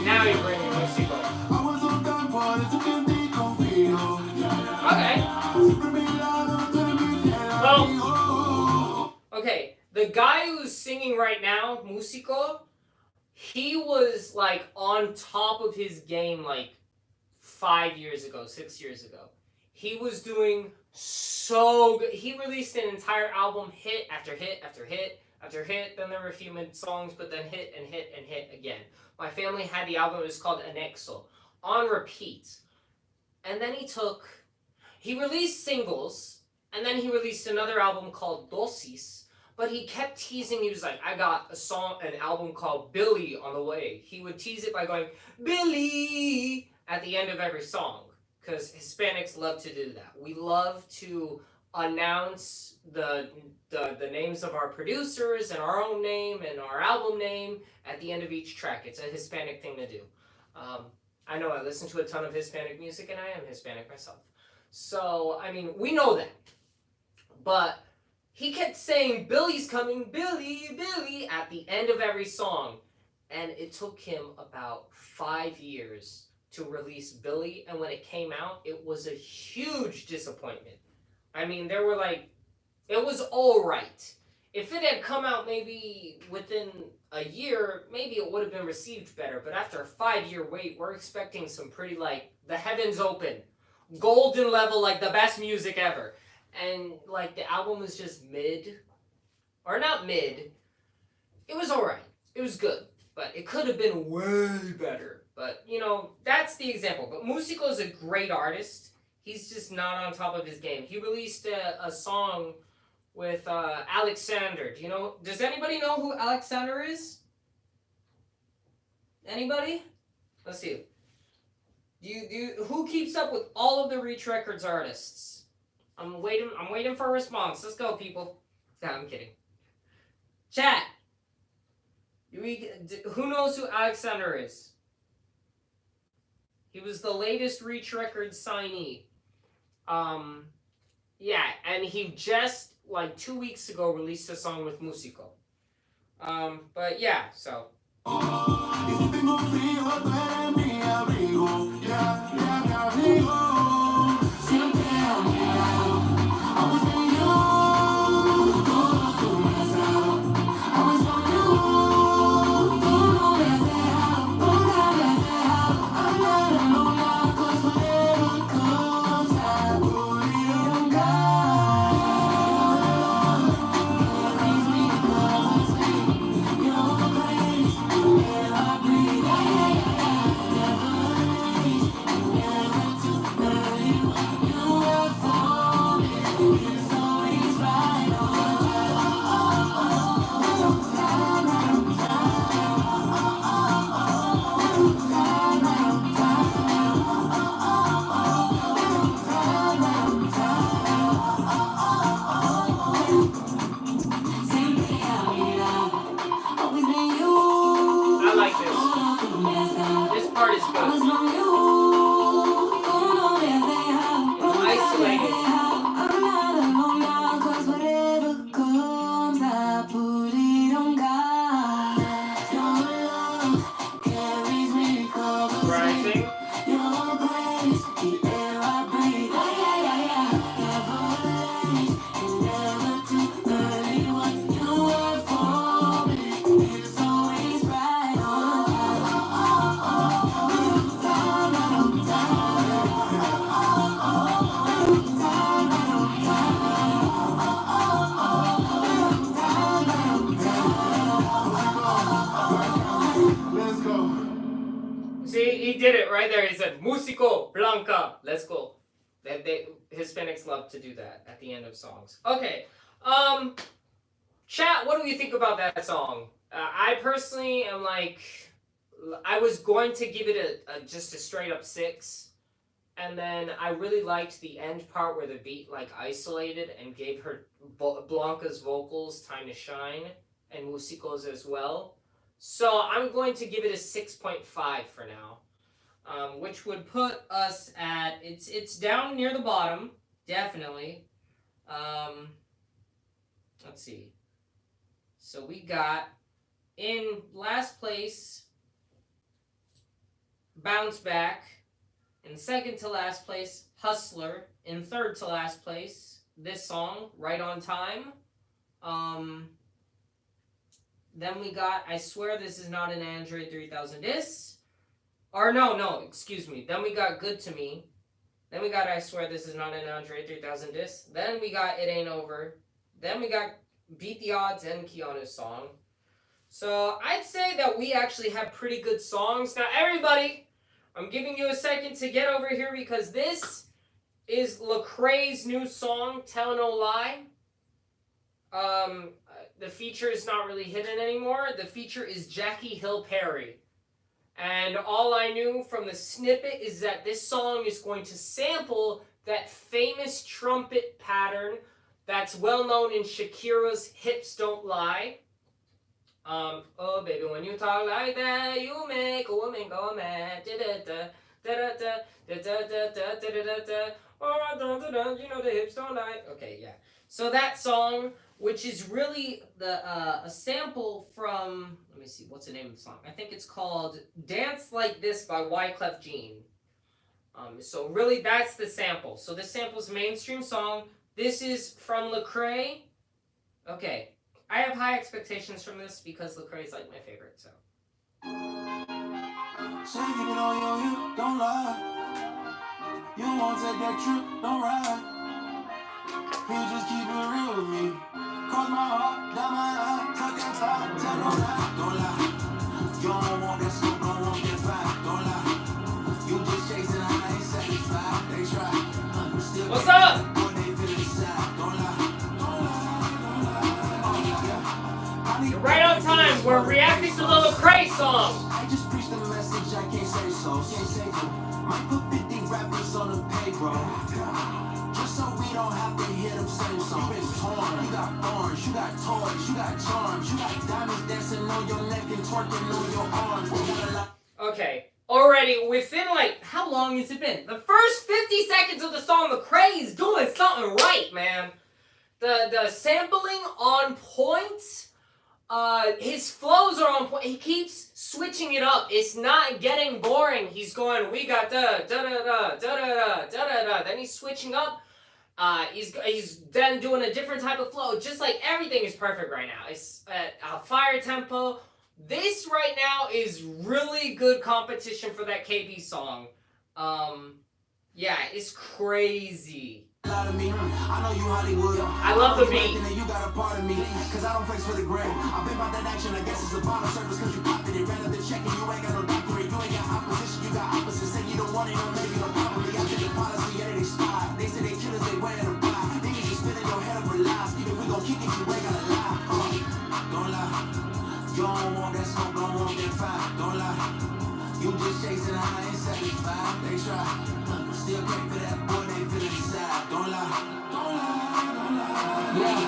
Now you're bringing Musiko. Okay. Well, okay, the guy who's singing right now, Musiko, he was like on top of his game like 5 years ago, 6 years ago. He was doing so good. He released an entire album, hit after hit after hit after hit. Then there were a few mid songs, but then hit and hit and hit again. My family had the album, it was called Anike, on repeat. And then he released singles, and then he released another album called Dosis. But he kept teasing. He was like, I got an album called Billy on the way. He would tease it by going, Billy, at the end of every song. Because Hispanics love to do that. We love to announce the names of our producers and our own name and our album name at the end of each track. It's a Hispanic thing to do. I know I listen to a ton of Hispanic music, and I am Hispanic myself. So, I mean, we know that. But he kept saying, Billy's coming, Billy, Billy, at the end of every song. And it took him about 5 years to release Billy. And when it came out, it was a huge disappointment. I mean, there were like, it was all right. If it had come out maybe within a year, maybe it would have been received better. But after a 5-year wait, we're expecting some pretty, like, the heavens open. Golden level, like the best music ever. And, like, the album was just mid. Or not mid. It was alright. It was good. But it could have been way better. But, you know, that's the example. But Musiko is a great artist. He's just not on top of his game. He released a song with Alexander. Does anybody know who Alexander is? Anybody? Let's see. Who keeps up with all of the Reach Records artists? I'm waiting for a response. Let's go, people. No, I'm kidding. Chat. Who knows who Alexander is? He was the latest Reach Records signee. Yeah, and he just, like, 2 weeks ago released a song with Musiko. But yeah, so. did it right there. He said, Musiko, Blanca. Let's go. Hispanics love to do that at the end of songs. Okay. Chat, what do you think about that song? I personally am like, I was going to give it just a straight up 6. And then I really liked the end part where the beat like isolated and gave her Blanca's vocals time to shine and Musiko's as well. So I'm going to give it a 6.5 for now. Which would put us at, it's down near the bottom, definitely. Let's see. So we got in last place, Bounce Back. In second to last place, Hustler. In third to last place, this song, Right on Time. Then we got I Swear This Is Not an Android 3000 Diss. Or no, excuse me. Then we got Good to Me. Then we got I Swear This Is Not an Android 3000 Diss. Then we got It Ain't Over. Then we got Beat the Odds and Keanu's song. So I'd say that we actually have pretty good songs. Now everybody, I'm giving you a second to get over here because this is Lecrae's new song, Tell No Lie. The feature is not really hidden anymore. The feature is Jackie Hill Perry. And all I knew from the snippet is that this song is going to sample that famous trumpet pattern that's well known in Shakira's Hips Don't Lie. Oh baby, when you talk like that, you make a woman go mad. You know the hips don't lie. Okay, yeah. So that song, which is really a sample from, let me see, what's the name of the song? I think it's called Dance Like This by Wyclef Jean. So really that's the sample. So this sample's a mainstream song. This is from Lecrae. Okay, I have high expectations from this because Lecrae is like my favorite, so. Say keep it on your hip, don't lie. You won't take that trip, don't ride. You just keep it real with me. Cross my heart, down my eye, tuck that fire, tell no lie, don't lie. You don't want that smoke, don't want that fire, don't lie. You just chasing high, ain't satisfied, they try. Still What's up? Boy, they feel inside, don't lie, don't lie. You're right on time. We're reacting to the Lecrae song. I just preached the message, I can't say so. Might put 50 rappers on the payroll. Just so we don't have to hear them same songs. You been torn, you got thorns, you got toys, you got charms, you got diamonds dancing on your neck and twerking on your arms. Okay, already within like, how long has it been? The first 50 seconds of the song, Lecrae is doing something right, man. The sampling on point. His flows are on point. He keeps switching it up. It's not getting boring. He's going, we got da da da da da da da da. Then he's switching up. He's then doing a different type of flow. Just like everything is perfect right now. It's at a fire tempo. This right now is really good competition for that KB song. Yeah, it's crazy. I know you Hollywood. I love the beat. You got a part of me, cause I don't place for the gram. I've been about that action, I guess it's a bottom service, cause you popped it. Ran up the check and you ain't got no doctorate. You ain't got opposition, you got opposites. Say you don't want it, no maybe, no probably. I take the policy, yeah, they expired. They say they killers, they wearing a buy. Niggas just spinning your head up with lies. Even if we gon' kick it, you ain't gotta lie. Don't lie. You don't want that smoke, don't want that fire. Don't lie. You just chasing high, ain't satisfied. They try. Still can't for that boy, they feel inside. Don't lie. Yeah,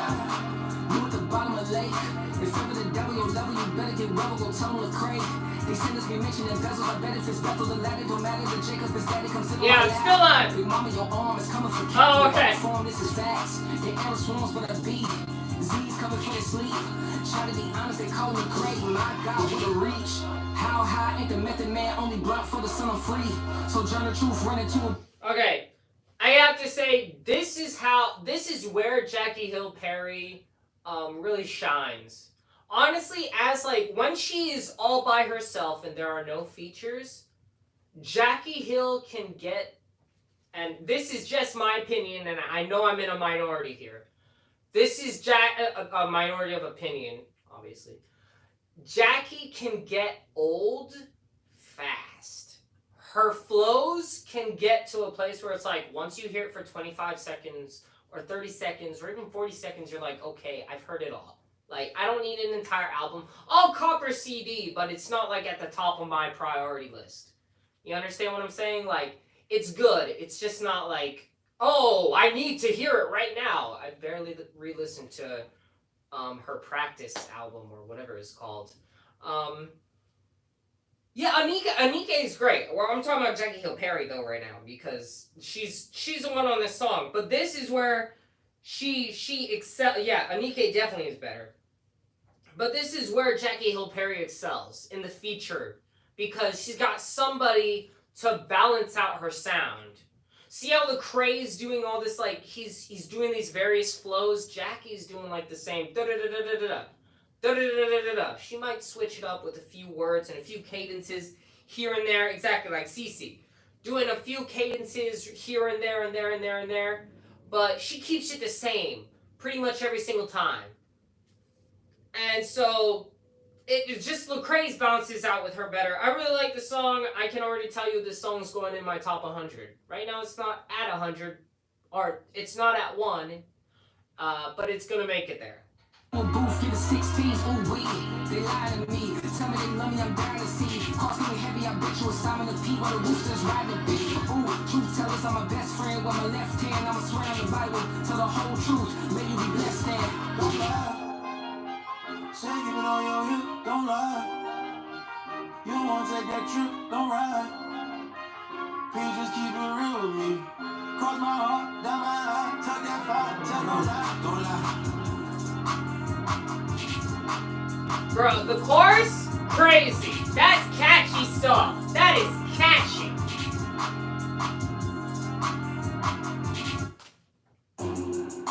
you at the bottom of the lake. If ever the devil your level, you better get rebel, go tell him Lecrae. They send us be mentioning bezels, I bet if it's Bethel, the ladder don't matter, the Jacob is daddy, come sit on Yeah, my it's lap. still on. Big mama, your arm is coming for Oh, okay. Form, this is facts. Your arrow swarms but a beat. Z's coming for the sleep. Try to be honest, they call me great. My God, what a reach. How high ain't the method man, only block for the son of free. So journal truth, run into a Okay, I have to say, this is where Jackie Hill Perry really shines. Honestly, as like, when she is all by herself and there are no features, Jackie Hill can get, and this is just my opinion, and I know I'm in a minority here. This is a minority of opinion, obviously. Jackie can get old fast. her flows can get to a place where it's like, once you hear it for 25 seconds or 30 seconds or even 40 seconds, you're like, okay, I've heard it all. Like, I don't need an entire album. I'll copper CD, but it's not like at the top of my priority list. You understand what I'm saying? Like, it's good. It's just not like, oh, I need to hear it right now. I barely re-listened to her Practice album or whatever it's called. Yeah, Anike is great. Well, I'm talking about Jackie Hill Perry though right now because she's the one on this song. But this is where she excel. Yeah, Anike definitely is better. But this is where Jackie Hill Perry excels in the feature because she's got somebody to balance out her sound. See how Lecrae is doing all this, like he's doing these various flows. Jackie's doing like the same da da da da da da. Da-da-da-da-da-da. She might switch it up with a few words and a few cadences here and there, exactly like Cece. Doing a few cadences here and there and there and there and there, but she keeps it the same pretty much every single time. And so, it just Lecrae's bounces out with her better. I really like the song. I can already tell you this song's going in my top 100. Right now it's not at 100, or it's not at 1, but it's going to make it there. Booth, get a 16s, ooh wee. They lie to me, tell me they love me, I'm down to see. Cost me heavy, I bet you a Simon the P while the roosters ride the beat. Ooh, truth tellers, I'm my best friend with my left hand. I'ma swear on the Bible, tell the whole truth. May you be blessed and Don't lie. Say keep it on your hip, don't lie. You don't wanna take that trip, don't ride. Please just keep it real with me. Cross my heart, down my eye, tuck that fire, tell no lie, don't lie. Bro, the chorus? Crazy. That's catchy stuff. That is catchy.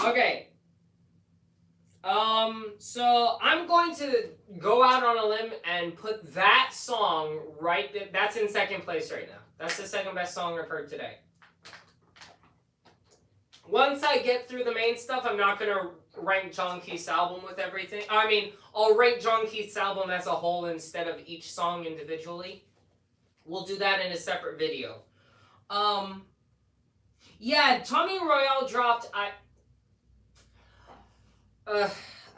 Okay. So I'm going to go out on a limb and put that song right there. That's in second place right now. That's the second best song I've heard today. Once I get through the main stuff, I'm not going to rank Jon Keith's album with everything. I mean, I'll rank Jon Keith's album as a whole instead of each song individually. We'll do that in a separate video. Yeah, Tommy Royale dropped.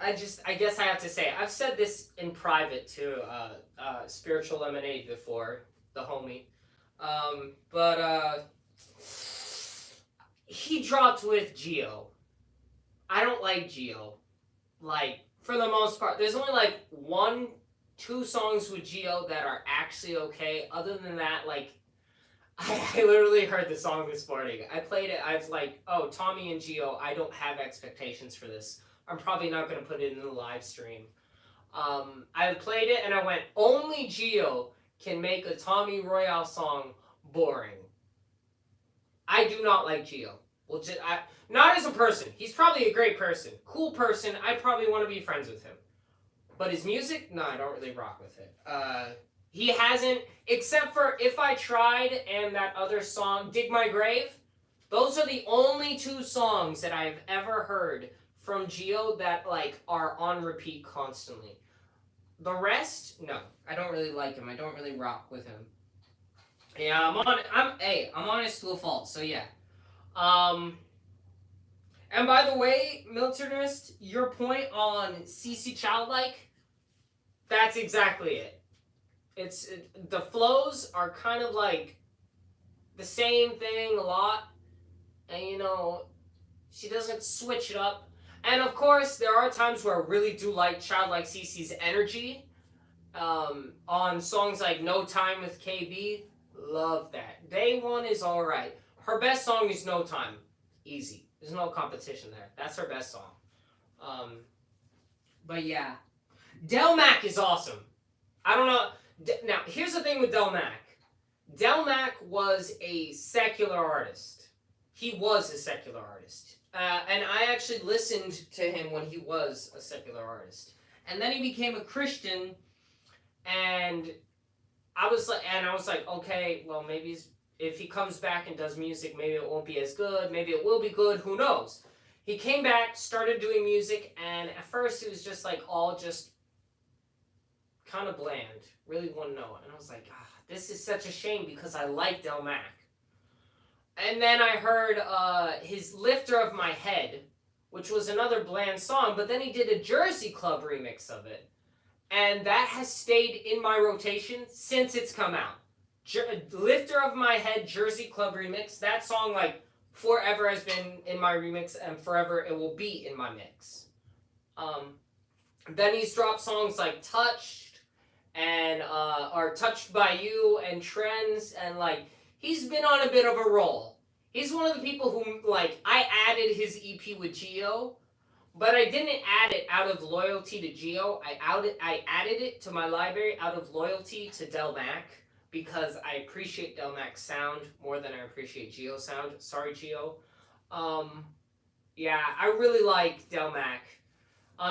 I guess I have to say, I've said this in private to Spiritual Lemonade before, the homie. But he dropped with Geo. I don't like Geo. Like, for the most part, there's only like 1-2 songs with Geo that are actually okay. Other than that, like, I literally heard the song this morning. I played it. I was like, oh, Tommy and Geo, I don't have expectations for this. I'm probably not going to put it in the live stream. I played it and I went, only Geo can make a Tommy Royale song boring. I do not like Geo. Well, not as a person. He's probably a great person. Cool person. I probably want to be friends with him. But his music? No, I don't really rock with it. He hasn't, except for If I Tried and that other song, Dig My Grave. Those are the only 2 songs that I've ever heard from Geo that, like, are on repeat constantly. The rest, no. I don't really like him. I don't really rock with him. Yeah, I'm honest to a fault, so yeah. And by the way, Militarist, your point on CC Childlike, that's exactly it. The flows are kind of like the same thing a lot, and you know, she doesn't switch it up. And of course, there are times where I really do like Childlike CC's energy. On songs like No Time with KB, love that. Day One is alright. Her best song is No Time. Easy. There's no competition there. That's her best song. But yeah. Del Mac is awesome. I don't know. Now, here's the thing with Del Mac. Del Mac was a secular artist. He was a secular artist. And I actually listened to him when he was a secular artist. And then he became a Christian, and I was like, okay, well, maybe if he comes back and does music, maybe it won't be as good, maybe it will be good, who knows? He came back, started doing music, and at first it was just like all just kind of bland, really wouldn't know. And I was like, this is such a shame because I like Del Mac. And then I heard his Lifter of My Head, which was another bland song, but then he did a Jersey Club remix of it. And that has stayed in my rotation since it's come out. Lifter of My Head, Jersey Club remix. That song, like, forever has been in my remix, and forever it will be in my mix. Then he's dropped songs like Touched, and or Touched by You, and Trends, and, like, he's been on a bit of a roll. He's one of the people who, like, I added his EP with Geo, but I didn't add it out of loyalty to Geo. I added it to my library out of loyalty to Del Mac, because I appreciate Del Mac's sound more than I appreciate Geo's sound. Sorry, Geo. Yeah, I really like Del Mac.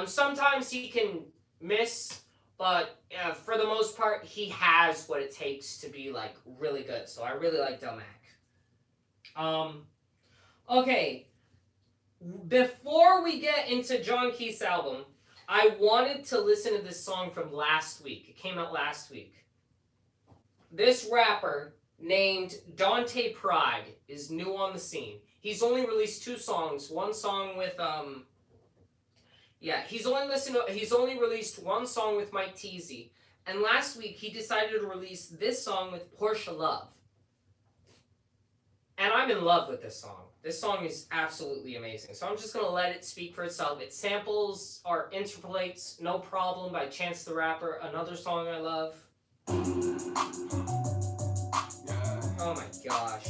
Sometimes he can miss, but for the most part, he has what it takes to be, like, really good. So I really like Del Mac. Okay. Before we get into Jon Keith's album, I wanted to listen to this song from last week. It came out last week. This rapper named Dante Pride is new on the scene. He's only released 2 songs. One song with he's only released 1 song with Mike Teezy. And last week he decided to release this song with Porsha Love. And I'm in love with this song. This song is absolutely amazing. So I'm just going to let it speak for itself. It samples or interpolates No Problem by Chance the Rapper, another song I love. Oh my gosh.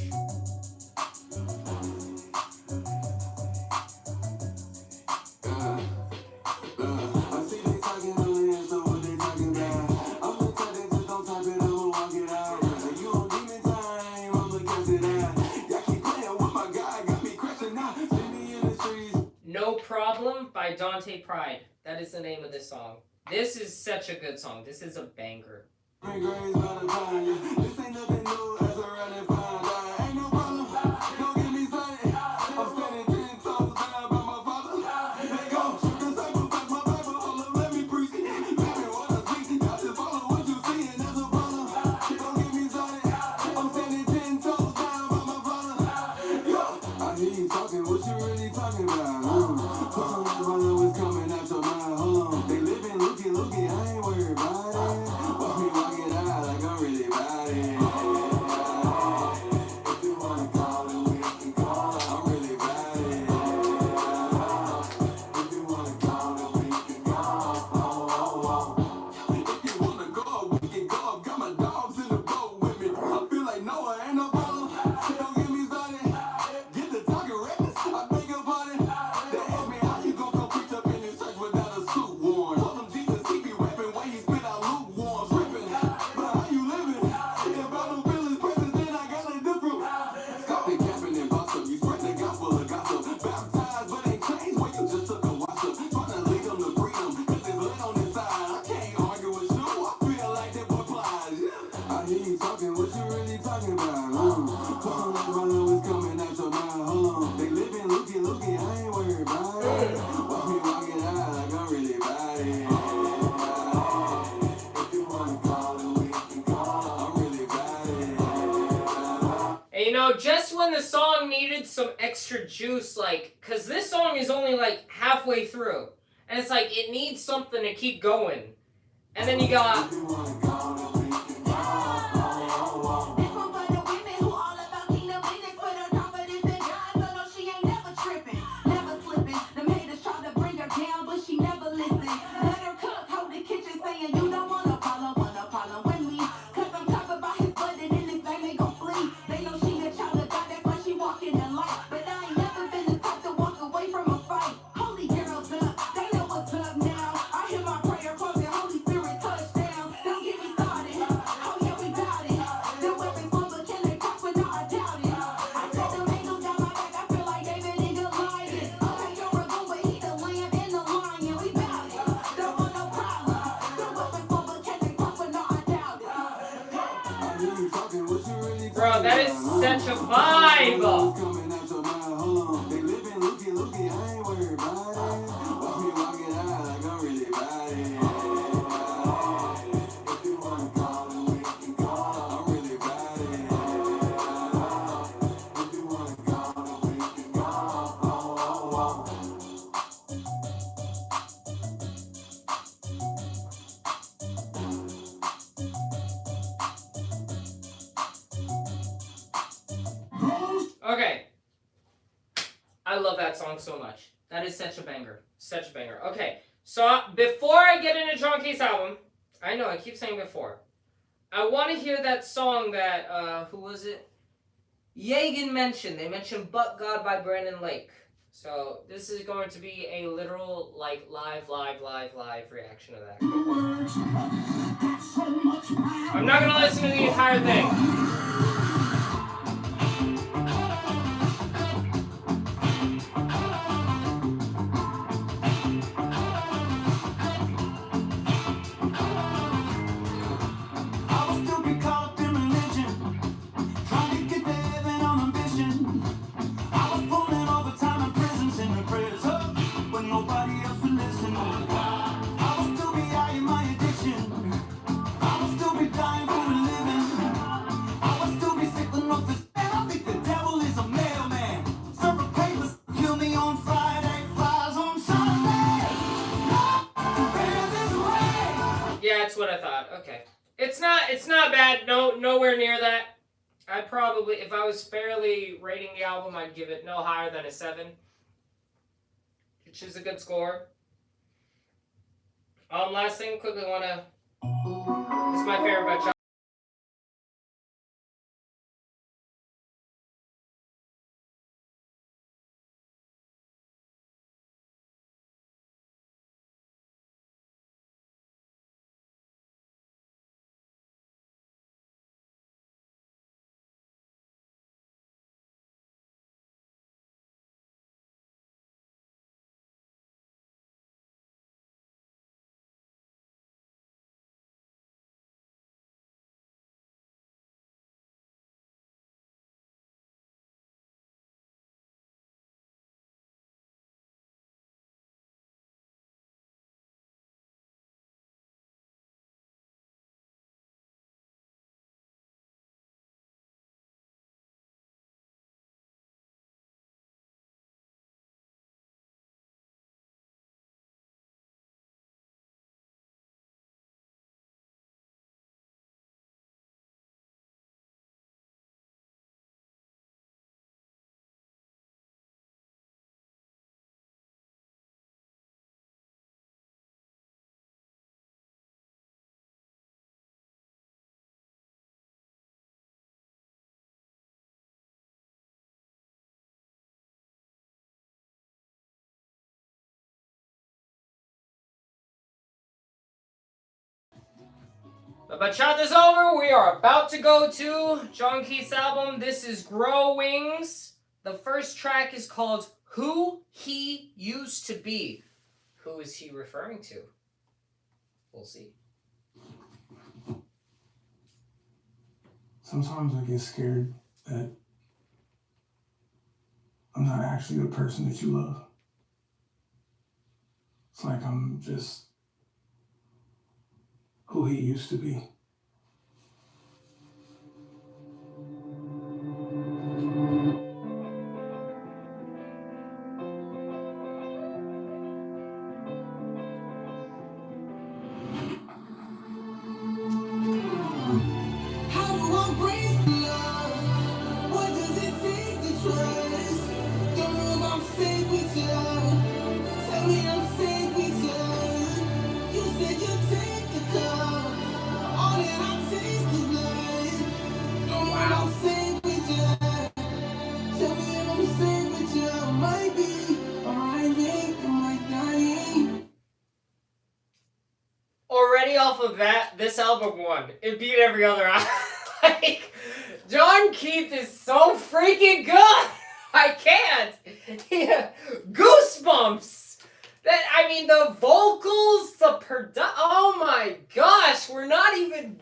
No Problem by Dante Pride. That is the name of this song. This is such a good song. This is a banger. This ain't nothing new as a running fine. Ain't no problem, don't get me started. I'm standing 10 toes down by my father. Let go, the cycle back my Bible. Hold up, let me preach it. Let me what I see. Y'all just follow what you see, and that's a problem. Don't get me started. I'm standing 10 toes down by my father. I hear you talking, what you really talking about? Put some of my love is coming out your mind. Hold on, they living looky, I ain't worried about it. Watch me walk it out like I'm really about it. If you wanna call it, we can call it. I'm really about it. If you wanna call it, we can call it. If you wanna go, we can go. Got my dogs in the boat with me. I feel like Noah, ain't no problem. Don't get me started. Get the talking reckless. I beg your pardon. They ask me how you gon' come preach up in this church without a suit worn. Told them Jesus, he be rapping when he spit out lukewarm. Tripping. But how you living? If I don't feel his presence, then I got a different. Stop the capping and box up. You spread the gospel of gossip. Baptized, but ain't changed. What you just took a wash up. Trying to lead them to freedom. Cause it's lit on this side. I can't argue with you. I feel like that boy flies. I hear you talking. What you really talking about? Put some of my love is coming out your mind. Hold on. They living looky, I ain't worried about it. Watch me walk it out like I'm really about it. If you wanna call it, we can call it. I'm really about it. And you know, just when the song needed some extra juice, like, cause this song is only like halfway through, and it's like it needs something to keep going, and then you got If you wanna call it, we can call it. This one for the women who all about kingdom business with her confidence in God, so no, she ain't never tripping, never slipping. The haters try to bring her down, but she never listen. Let her cook, hold the kitchen, saying you don't want a problem with me. Cause I'm talking about his blood and in his vein they gon' flee. They know she a child of God, that's why she walking in light. But I ain't never been the type to walk away from a fight. Holy girls up, they know what's up now. I hear my prayer closing, Holy Spirit touchdown. Don't get me started. Oh yeah, we got it. The weapons full, but can they prosper? No, I doubt it. I said them angels down my back, I feel like David and Goliath. Okay, you're a good way, he the lamb and the lion. We bout it. Don't want no problem. The weapons full, but can they prosper? No, I doubt it. I hear you talking. What you really talking bro, that is about? such a vibe. Coming out your mind. Hold on. They living looky, I ain't worried about it. Watch me walk it out like I'm really about it. If you wanna call it, we can call it. I'm that song so much. That is such a banger. Such a banger. Okay, so before I get into Jon Keith's album, I know I keep saying before, I want to hear that song that, who was it? Yagan mentioned. They mentioned But God by Brandon Lake. So this is going to be a literal, like, live reaction to that. I'm not going to listen to the entire thing. That's what I thought. Okay. It's not bad. Nowhere near that. I'd probably, if I was fairly rating the album, I'd give it no higher than a 7. Which is a good score. Last thing, quickly wanna, this is my favorite by Jon. The bachacha's over. We are about to go to Jon Keith's album. This is Grow Wings. The first track is called Who He Used to Be. Who is he referring to? We'll see. Sometimes I get scared that I'm not actually the person that you love. It's like I'm just who he used to be. Already off of that, this album won. It beat every other album. Like, Jon Keith is so freaking good. I can't. Yeah. Goosebumps. That, I mean, the vocals, the oh my gosh, we're not even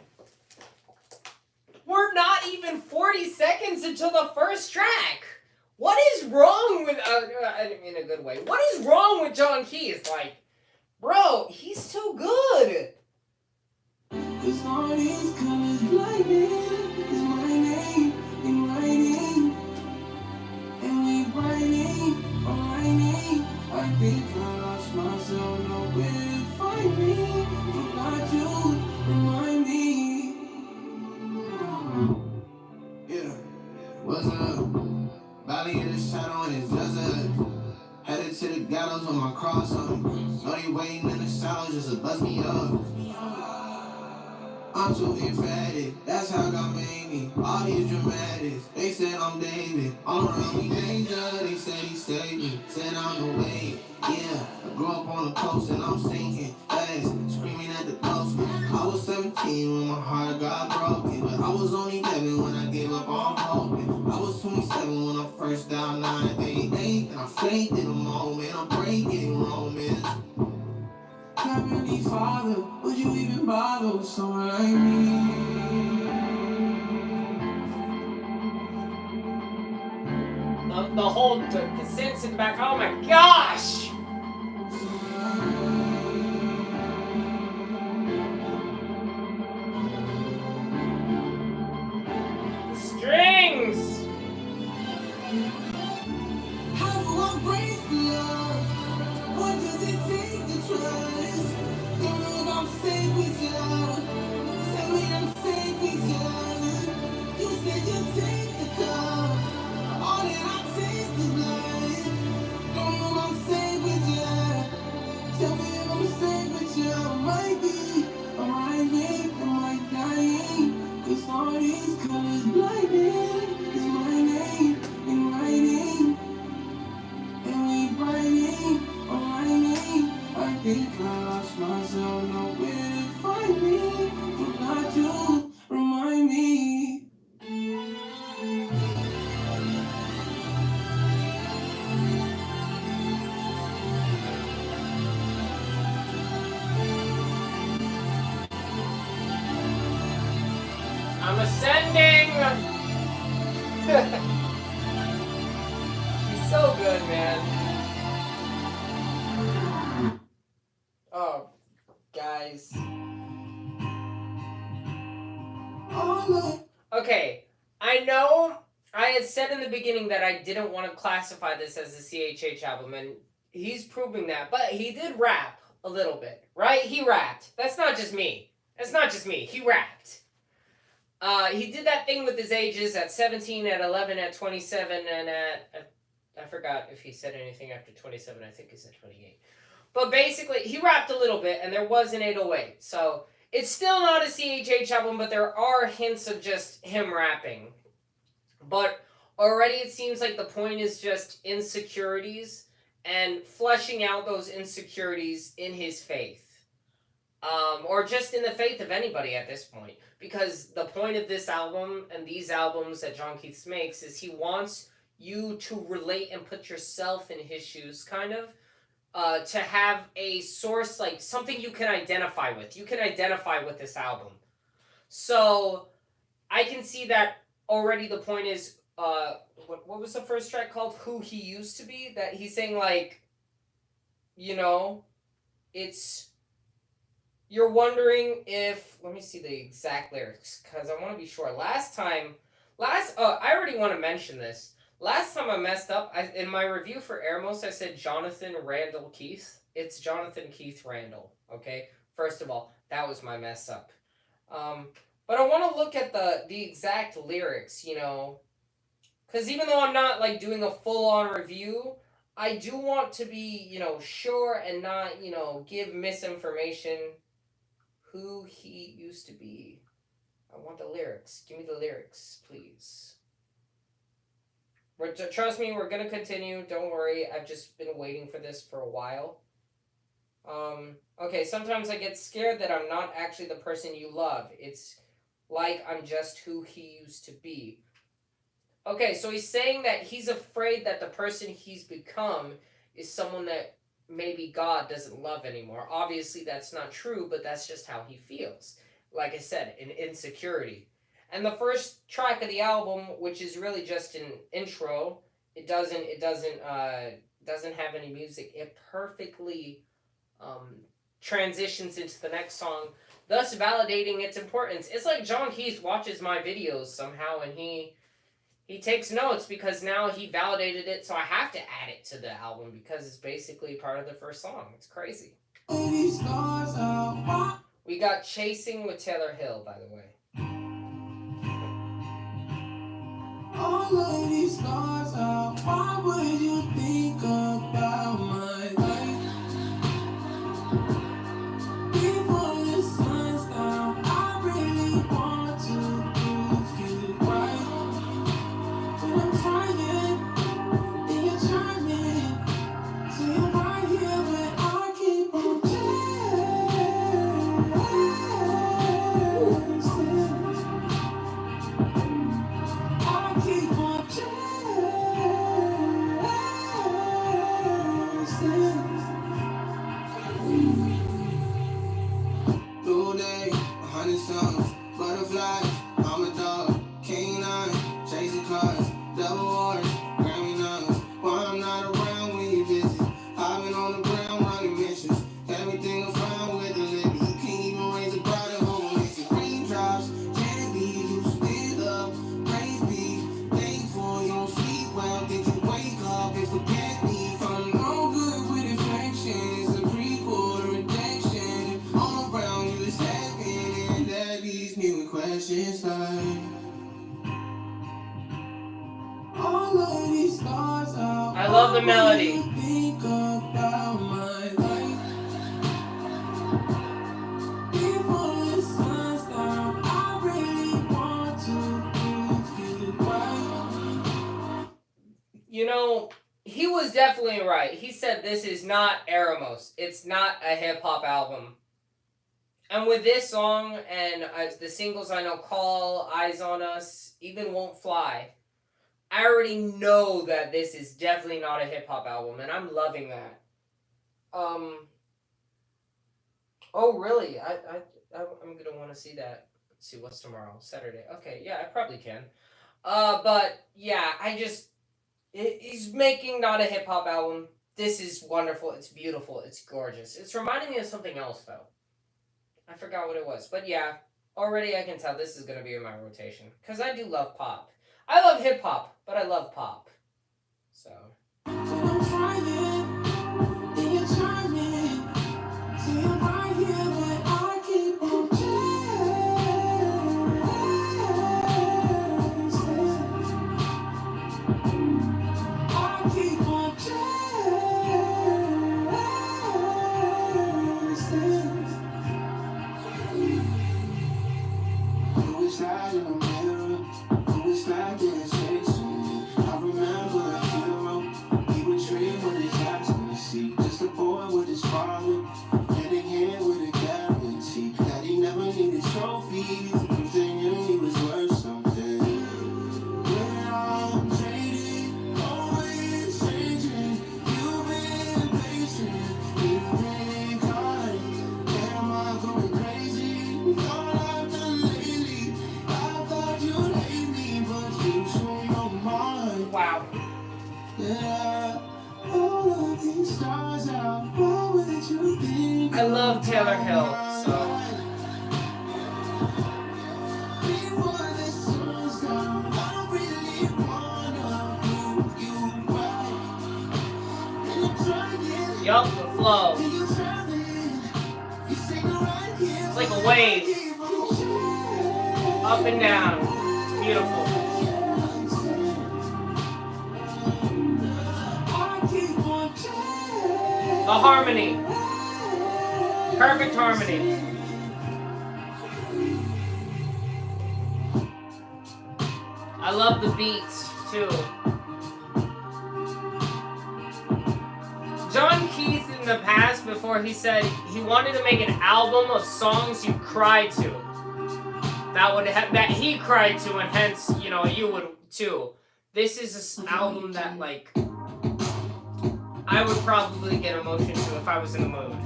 40 seconds into the first track. What is wrong with, in a good way, what is wrong with Jon Keith? Like, bro, he's too good. Cause all these colors blinding is my name in writing. And we writing, writing. I think I lost myself, nowhere to find me. Forgot you, remind me. Yeah, what's up? Body in the shadow and it's just us. put my cross on me. Know they waiting in the showers just to bust me up. I'm too emphatic, that's how God made me. All these dramatics, they said I'm David. All around me danger, they said he saved me. Said I'm the way, yeah. I grew up on the coast and I'm sinking fast, screaming at the ghost. I was 17 when my heart got broken, but I was only 11 when I gave up on hoping. I was 27 when I first dialed 988, and I faked in a moment. I'm breaking Romans. Heavenly Father, would you even bother with someone like me? The whole the synths in the back. Oh my gosh! The strings! How do I break the love? What does it take to trust? Don't know if I'm safe with you. Tell me I'm safe with you. You said you'd take the cup. All that I taste is blood. Don't know if I'm safe with you. Tell me if I'm safe with you. I might be arriving, I might dying. 'Cause all these colors blinding. It's my name in writing. And we writing, writing. I think I lost myself, nowhere to find me. Forgot to remind me. I'm ascending! He's so good, man. Oh, guys. Okay, I know I had said in the beginning that I didn't want to classify this as a CHH album, and he's proving that, but he did rap a little bit, right? He rapped. That's not just me. That's not just me. He rapped. He did that thing with his ages at 17, at 11, at 27, and at I forgot if he said anything after 27. I think he said 28. But basically, he rapped a little bit, and there was an 808. So it's still not a CHH album, but there are hints of just him rapping. But already it seems like the point is just insecurities and fleshing out those insecurities in his faith. Or just in the faith of anybody at this point. Because the point of this album and these albums that Jon Keith makes is he wants you to relate and put yourself in his shoes, kind of. To have a source, like something you can identify with. You can identify with this album. So I can see that already. The point is, what was the first track called? Who He Used to Be? That he's saying, like, you know, it's... You're wondering if... Let me see the exact lyrics, because I want to be sure. I already want to mention this. Last time I messed up, in my review for Airmos, I said Jonathan Randall Keith. It's Jonathan Keith Randall, okay? First of all, that was my mess up. But I want to look at the exact lyrics, you know, because even though I'm not, like, doing a full-on review, I do want to be, you know, sure and not, you know, give misinformation. Who he used to be. I want the lyrics. Give me the lyrics, please. Trust me, we're going to continue. Don't worry. I've just been waiting for this for a while. Okay, sometimes I get scared that I'm not actually the person you love. It's like I'm just who he used to be. Okay, so he's saying that he's afraid that the person he's become is someone that maybe God doesn't love anymore. Obviously, that's not true, but that's just how he feels. Like I said, an insecurity. And the first track of the album, which is really just an intro, it doesn't have any music. It perfectly transitions into the next song, thus validating its importance. It's like Jon Keith watches my videos somehow, and he takes notes because now he validated it, so I have to add it to the album because it's basically part of the first song. It's crazy. We got Chasing with Taylor Hill, by the way. All of these stars are, why would you think about my life? the ground while you missions. Everything I find with the living. You can't even raise a bottle home with your raindrops. Candy, you spit up. Praise be. Thankful you don't sleep well. Think you wake up and forget me. I'm no good with affection. It's a prequel to rejection. All around you is heaven. And that leaves me with questions like all of these stars out. I love the melody. Think about my life. Before the sun's down, I really want to prove you right. You know, he was definitely right. He said this is not Eremos. It's not a hip-hop album. And with this song and the singles I know, Call, Eyes on Us, even Won't Fly, I already know that this is definitely not a hip-hop album, and I'm loving that. Oh, really? I'm going to want to see that. Let's see, what's tomorrow? Saturday. Okay, yeah, I probably can. But, yeah, he's making not a hip-hop album. This is wonderful. It's beautiful. It's gorgeous. It's reminding me of something else, though. I forgot what it was. But, yeah, already I can tell this is going to be in my rotation. Because I do love pop. I love hip-hop, but I love pop. So. I love Taylor Hill, so. Yup, the flow. It's like a wave. Up and down. It's beautiful. The harmony. Perfect harmony. I love the beats, too. Jon Keith in the past, before he said he wanted to make an album of songs you cry to. That he cried to, and hence, you know, you would too. This is an album that, like, I would probably get emotion to if I was in the mood.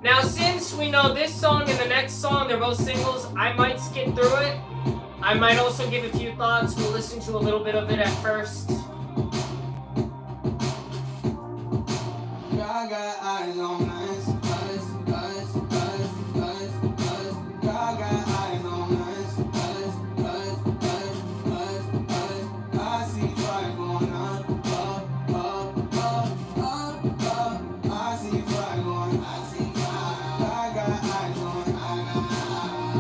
Now, since we know this song and the next song, they're both singles, I might skip through it. I might also give a few thoughts. We'll listen to a little bit of it at first. I got eyes on us. I got eyes on us. I see fire going up. I see fire going. I got eyes on.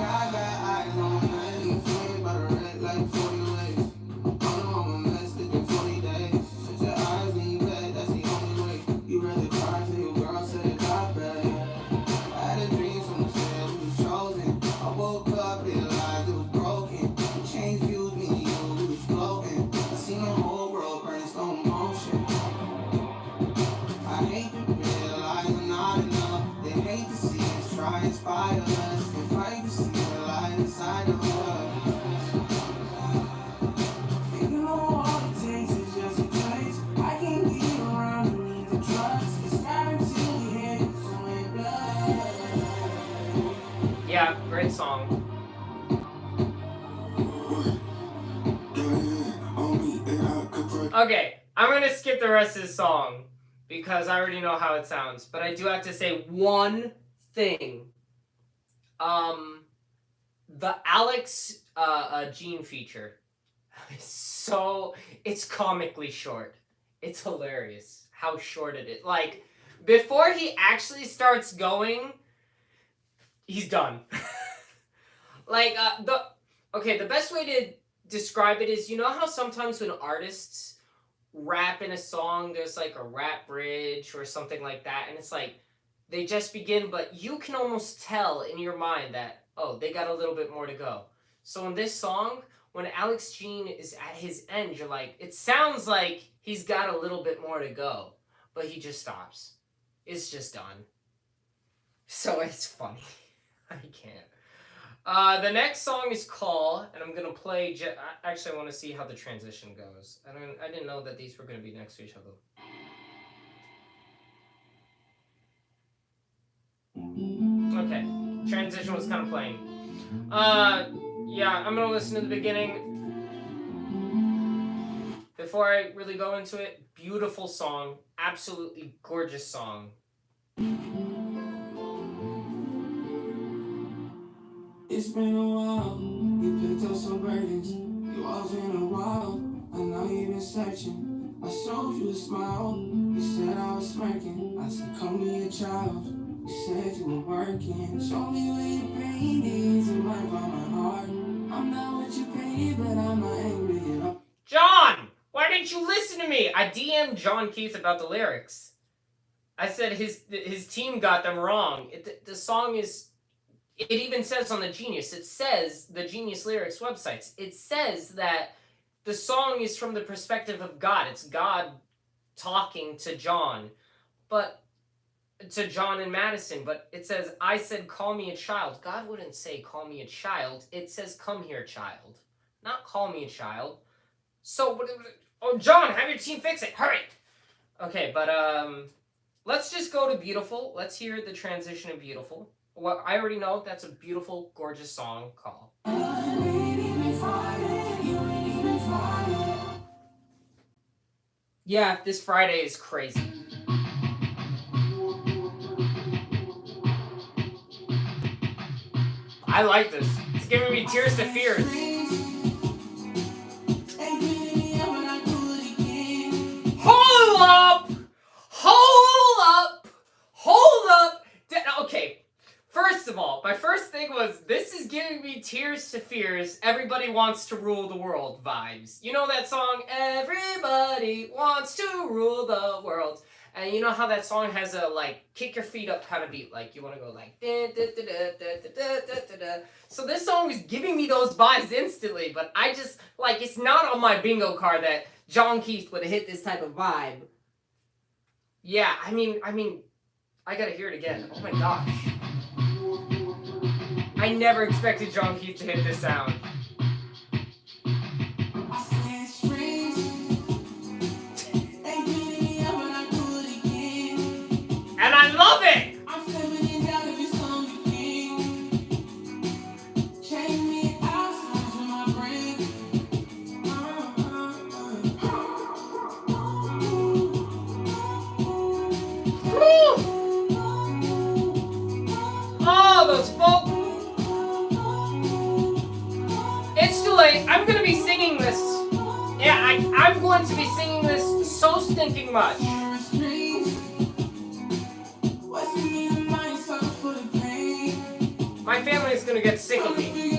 I got eyes on us. You flame by the red like 40 ways. I know I'm a mess in 40 days. Shut your eyes when you bed. That's the only way. You rather cry till your girl said it got bad. I had a dream from the shit we was chosen. I woke up, realized it was broken. The chain fused me, we was floating. I seen the whole world burn slow motion. I hate to realize I'm not enough. They hate to see us try and inspire us. They fight to see the light inside of us. And you know all it takes is just a taste. I can't be around who needs a trust. It's guaranteed we hit fluid blood. Yeah, great song. Okay, I'm gonna skip the rest of the song. because I already know how it sounds. But I do have to say one thing. The Alex Jean feature. It's comically short. It's hilarious how short it is. Like, before he actually starts going, he's done. Like, the best way to describe it is, you know how sometimes when artists rap in a song, there's like a rap bridge or something like that, and it's like, they just begin, but you can almost tell in your mind that, oh, they got a little bit more to go. So in this song, when Alex Jean is at his end, you're like, it sounds like he's got a little bit more to go, but he just stops. It's just done. So it's funny. I can't. The next song is Call, and I'm gonna play. Actually, I want to see how the transition goes. I didn't know that these were gonna be next to each other. Okay, transition was kind of playing. Yeah, I'm gonna listen to the beginning. Before I really go into it, beautiful song, absolutely gorgeous song. It's been a while, you picked up some burdens. You off in a while, I know you've been searching. I showed you a smile, you said I was smirking. I said, call me a child, you said you were working. Show me where your pain is, it might find my heart. I'm not what you paid, but I'm not angry at all. John, why didn't you listen to me? I DM'd Jon Keith about the lyrics. I said his team got them wrong. The song is... It even says on the Genius, it says, the Genius Lyrics websites, it says that the song is from the perspective of God. It's God talking to John, to John and Madison, but it says, I said, call me a child. God wouldn't say, call me a child. It says, come here, child. Not call me a child. So, oh, John, have your team fix it. Hurry. Okay, but let's just go to Beautiful. Let's hear the transition of Beautiful. Well, I already know that's a beautiful, gorgeous song. Call. Yeah, this Friday is crazy. I like this. It's giving me tears to fears. Hold up! Hold up! Hold up! Okay. First of all, my first thing was, this is giving me tears to fears, everybody wants to rule the world vibes. You know that song, everybody wants to rule the world. And you know how that song has a, like, kick your feet up kind of beat. Like, you want to go like, da, da, da, da, da, da, da, da. So this song is giving me those vibes instantly, but I just, like, it's not on my bingo card that Jon Keith would have hit this type of vibe. Yeah, I mean, I gotta hear it again. Oh my gosh. I never expected Jon Keith to hit this sound. And I love it! Oh, those folk. It's too late. I'm gonna be singing this. Yeah, I'm going to be singing this so stinking much. My family is gonna get sick of me.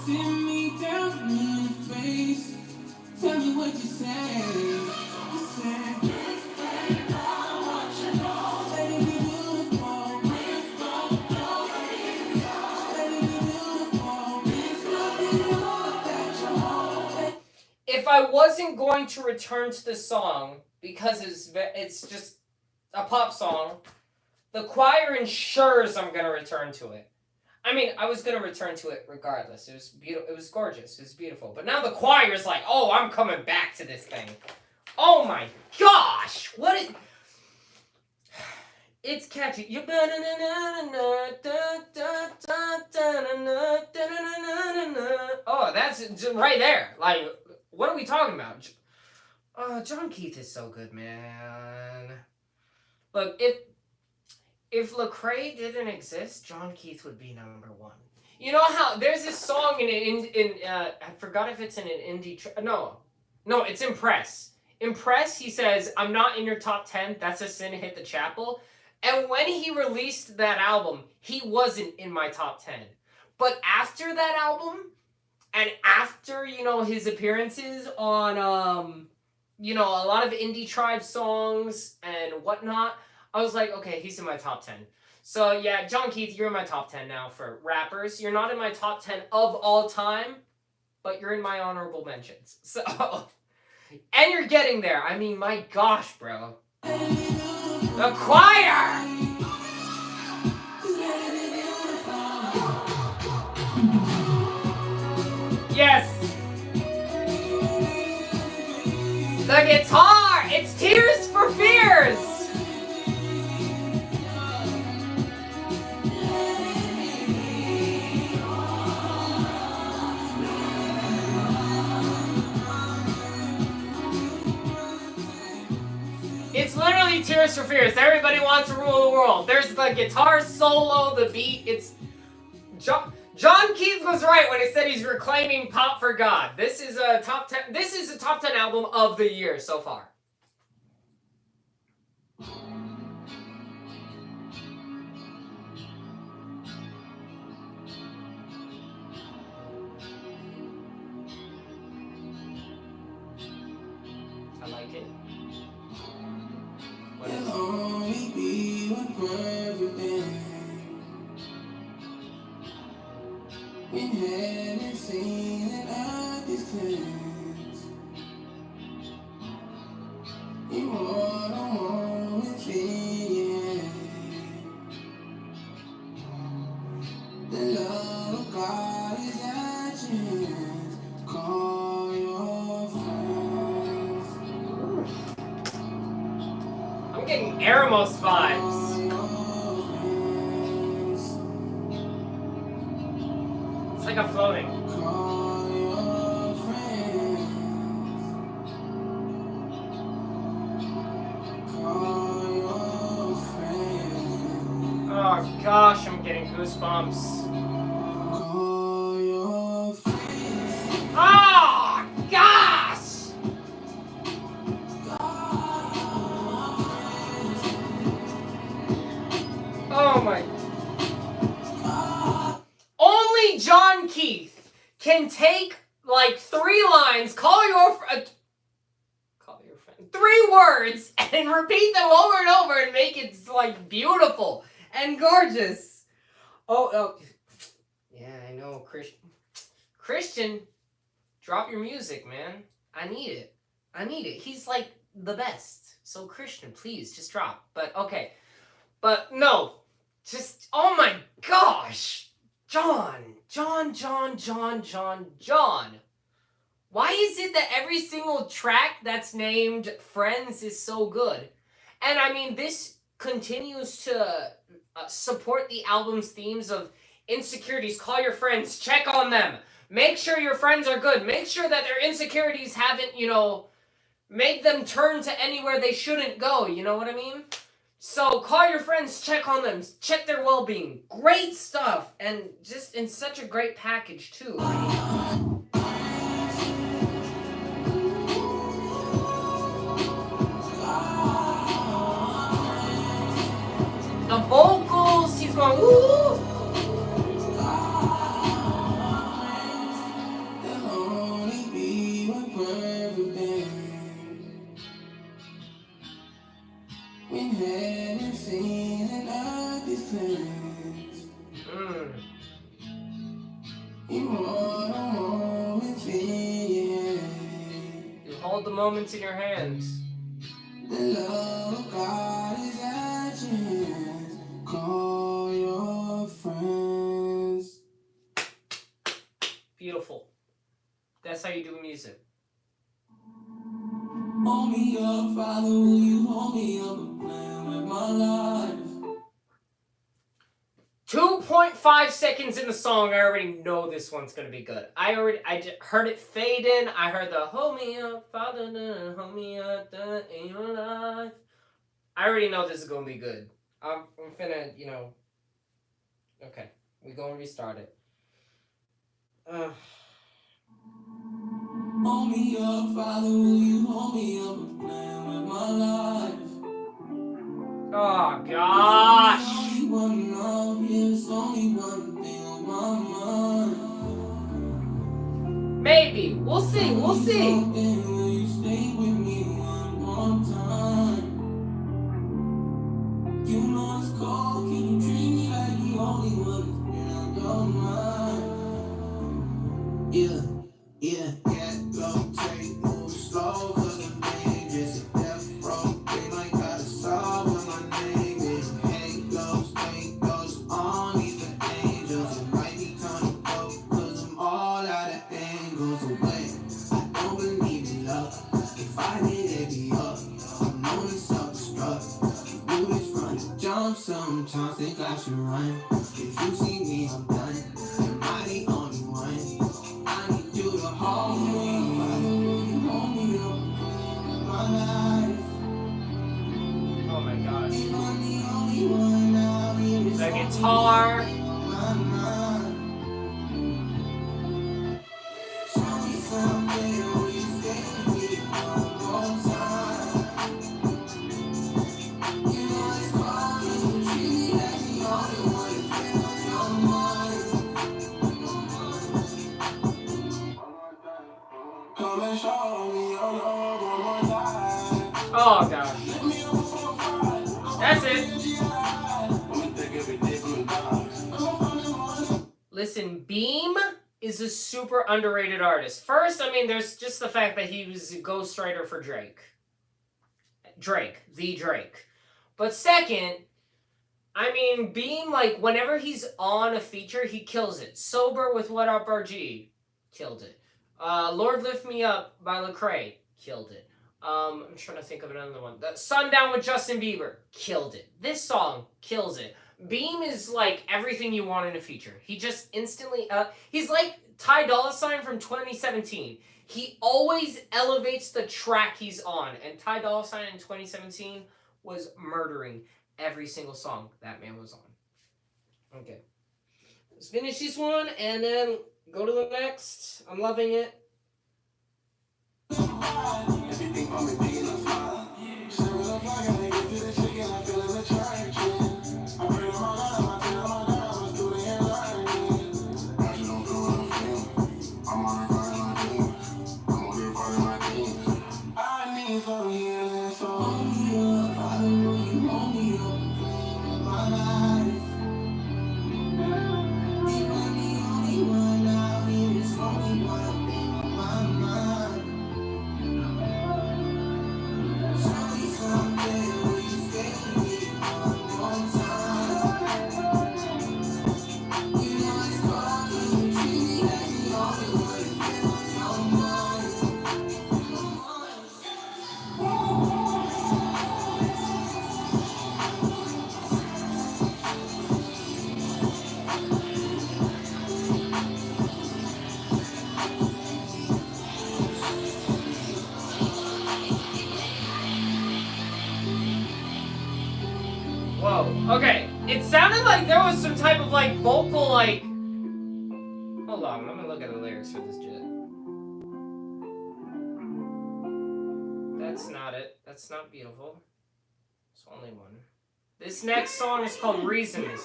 Sit me down in the face. Tell me what you say. You say, let it be beautiful. Let it be beautiful. If I wasn't going to return to the song because it's just a pop song, the choir ensures I'm gonna return to it. I mean, I was gonna return to it regardless. It was beautiful. It was gorgeous. It was beautiful. But now the choir's like, oh, I'm coming back to this thing. Oh my gosh! It's catchy. You oh, that's right there. Like, what are we talking about? Jon Keith is so good, man. Look, if Lecrae didn't exist, Jon Keith would be number one. You know how there's this song in I forgot if it's in an indie. No, it's Impress. Impress. He says, "I'm not in your top 10. That's a sin. Hit the chapel." And when he released that album, he wasn't in my top 10. But after that album, and after his appearances on a lot of Indie Tribe songs and whatnot, I was like, okay, he's in my top 10. So yeah, Jon Keith, you're in my top 10 now for rappers. You're not in my top 10 of all time, but you're in my honorable mentions. So, and you're getting there. I mean, my gosh, bro. The choir! Yes! The guitar! It's Tears for Fears! It's literally Tears for Fears. Everybody wants to rule the world. There's the guitar solo, the beat. It's Jon Keith was right when he said he's reclaiming pop for God. This is a top 10. This is a top 10 album of the year so far. I like it. There'll only be one perfect thing. When heaven seen and earth is cleansed, immortal moments in the love of God is at your hands. Call your friends. I'm getting Eremos vibes. It's like I'm floating. Oh gosh, I'm getting goosebumps. Oh gosh! Oh my. Only Jon Keith can take like 3 lines, call your friend, 3 words, and repeat them over and over and make it like beautiful and gorgeous. Oh, yeah, I know, Christian, drop your music, man. I need it. He's like the best. So Christian, please just drop. But okay, but no, just oh my gosh. Jon. Why is it that every single track that's named Friends is so good? And I mean, this continues to support the album's themes of insecurities. Call your friends, check on them. Make sure your friends are good. Make sure that their insecurities haven't, made them turn to anywhere they shouldn't go. You know what I mean? So call your friends, check on them, check their well-being. Great stuff, and just in such a great package too. The vocals, he's going, ooh. Hold the moments in your hand. The love of God is at your hand. Call your friends. Beautiful. That's how you do music. Hold me up, Father, will you hold me up and plan with my life? 2.5 seconds in the song, I already know this one's gonna be good. I just heard it fade in. I heard the hold me up, Father, hold me up, in your life. I already know this is gonna be good. I'm finna, you know. Okay, we gonna restart it. Hold me up, Father, will you hold me up and plan with my life? Oh gosh! Only one love, here's only one thing on my mind. Maybe. We'll see, we'll see. Will you stay with me one more time? You know it's cold, can you treat me like the only one that's been on your mind? Yeah. Yeah, low, take, move slow, cause I'm dangerous. Death row, they like got a saw when my name is. Halos, ain't those only for angels. It might be time to go, cause I'm all out of angles away. I don't believe in love. If I hit it, be up. I'm known to self-destruct. Do this run, jump sometimes, think I should run. If you see me, I'm done. Am I the only one? I need you to hold me, Father, will you hold me up in my life? Oh my gosh. If I'm the only one out here, it's The only guitar. one thing on my mind. Show me something, will you stay with me one more time? You know it's cold, and you treat me like the only one that's been on your mind. Come and show me your love one more time. Oh gosh. That's it. Listen, Beam is a super underrated artist. First, I mean, there's just the fact that he was a ghostwriter for Drake. The Drake. But second, I mean, Beam, like, whenever he's on a feature, he kills it. Sober with What Up RG, killed it. Lord Lift Me Up by Lecrae, killed it. I'm trying to think of another one. The Sundown with Justin Bieber, killed it. This song kills it. Beam is like everything you want in a feature. He just instantly, he's like Ty Dolla $ign from 2017. He always elevates the track he's on. And Ty Dolla $ign in 2017 was murdering every single song that man was on. Okay. Let's finish this one and then go to the next. I'm loving it. Everything on me, big enough smile. Share with a fly, gotta get to the chicken, I'm feeling attraction. I pray to my God, I'm through the end line. I just don't feel what I feel. I'm on the fire like this. I'm on the fire like this. I need some healing, so hold me up, Father, will you hold me up and play with my life? If I'm the only one out here, it's only one thing on my mind. Show me something, will you stay with me one more time? You know it's cold, and you treat me like the only one that's been on your mind. Whoa. Okay. It sounded like there was some type of like vocal like. Hold on. Let me look at the lyrics for this shit. That's not it. That's not beautiful. It's only one. This next song is called Reasons.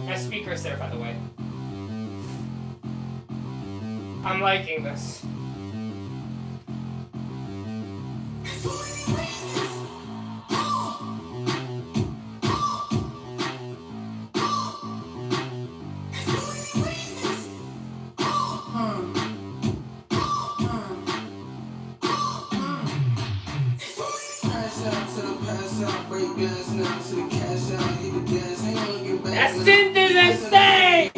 My speaker's there, by the way. I'm liking this. That synth is insane!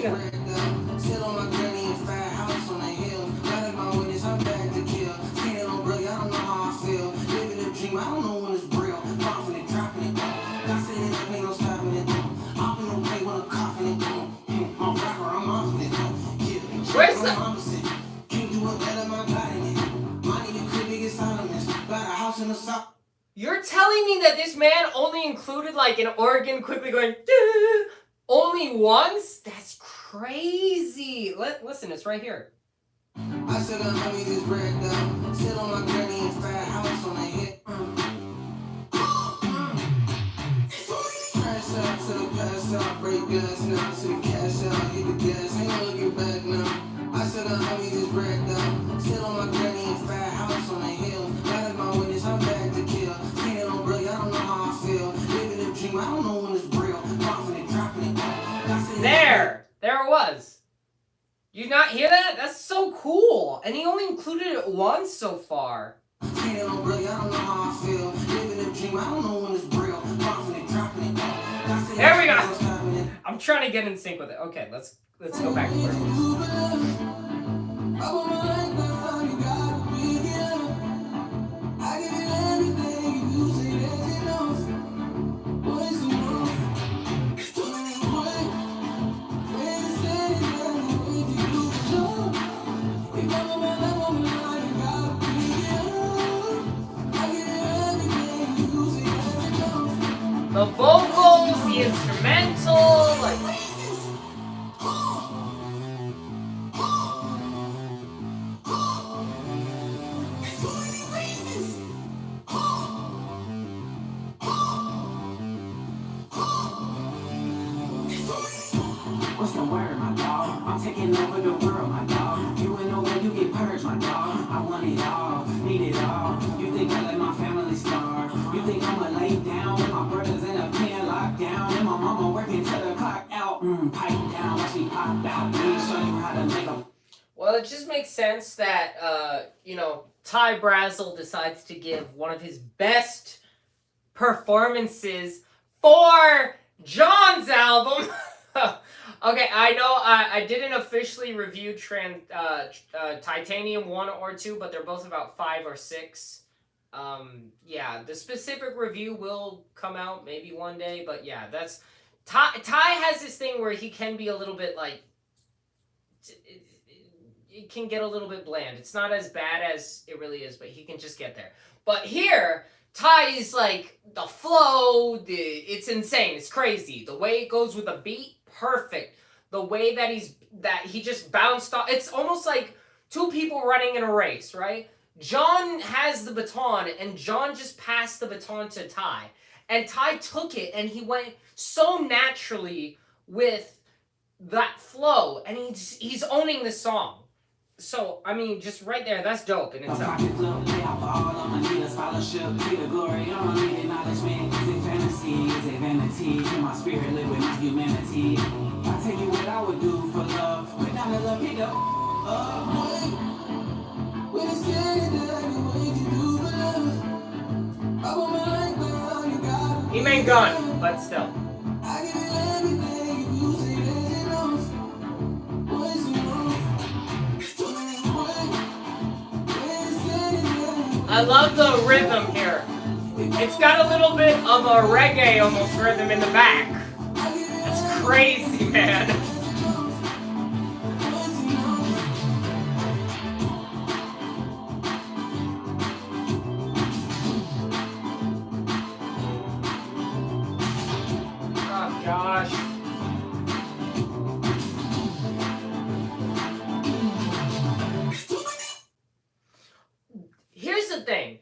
Sit on my granny and fat house on the hill. God is my witness, I'm back to kill. Skin on bro, y'all don't know how I feel. Living a dream, I don't know when it's real. Confident, dropping it down. God said it, ain't no stopping it down. I'm in no play when I'm coughing it down. I'm rocker, I'm off of it down. Where's the... Can't do it better, my God in it. Money, the crib, biggest Solomons. Got a house in the south. You're telling me that this man only included like an organ quickly going duh, only once? That's crazy. Listen, it's right here. I said I'm having this bread down. Sit on my granny and fat house on the hip. Crash out to the pass out, break gas now to the cash out, hit the gas, ain't no looking back now. I said I'm having this bread down. Sit on my granny and fat house on the hill. God is my witness, I'm back to kill. Skin on bro, y'all don't know how I feel. Living a dream, I don't know when it's real. Confident, dropping it down. There it was. You not hear that? That's so cool. And he only included it once so far. There we go. I'm trying to get in sync with it. Okay, let's go back to where it the vocals, the instrumental, like... What's the word, my dog? I'm taking over the world, my dog. You ain't know where you get purged, my dog. I want it all, need it all. You think I let my family starve? You think I'ma lay down with my brothers in a pen locked down? And my mama working till the clock out. Pipe down, watch me pop out. Let me show you how to make a... Well, it just makes sense that, Ty Brazzle decides to give one of his best performances for Jon's album. Okay, I know I didn't officially review Titanium 1 or 2, but they're both about 5 or 6. Yeah, the specific review will come out maybe one day, but yeah, that's... Ty has this thing where he can be a little bit, like... It can get a little bit bland. It's not as bad as it really is, but he can just get there. But here, Ty's, like, the flow, it's insane. It's crazy. The way it goes with the beat, perfect. The way that he just bounced off. It's almost like two people running in a race, right? Jon has the baton, and Jon just passed the baton to Ty. And Ty took it, and he went so naturally with that flow. And he's owning the song. So, I mean, just right there, that's dope in itself. I tell you what I would do for love. Put down the love, pick up. He made gun, but still. I love the rhythm here. It's got a little bit of a reggae almost rhythm in the back. That's crazy, man. Oh, gosh. Here's the thing.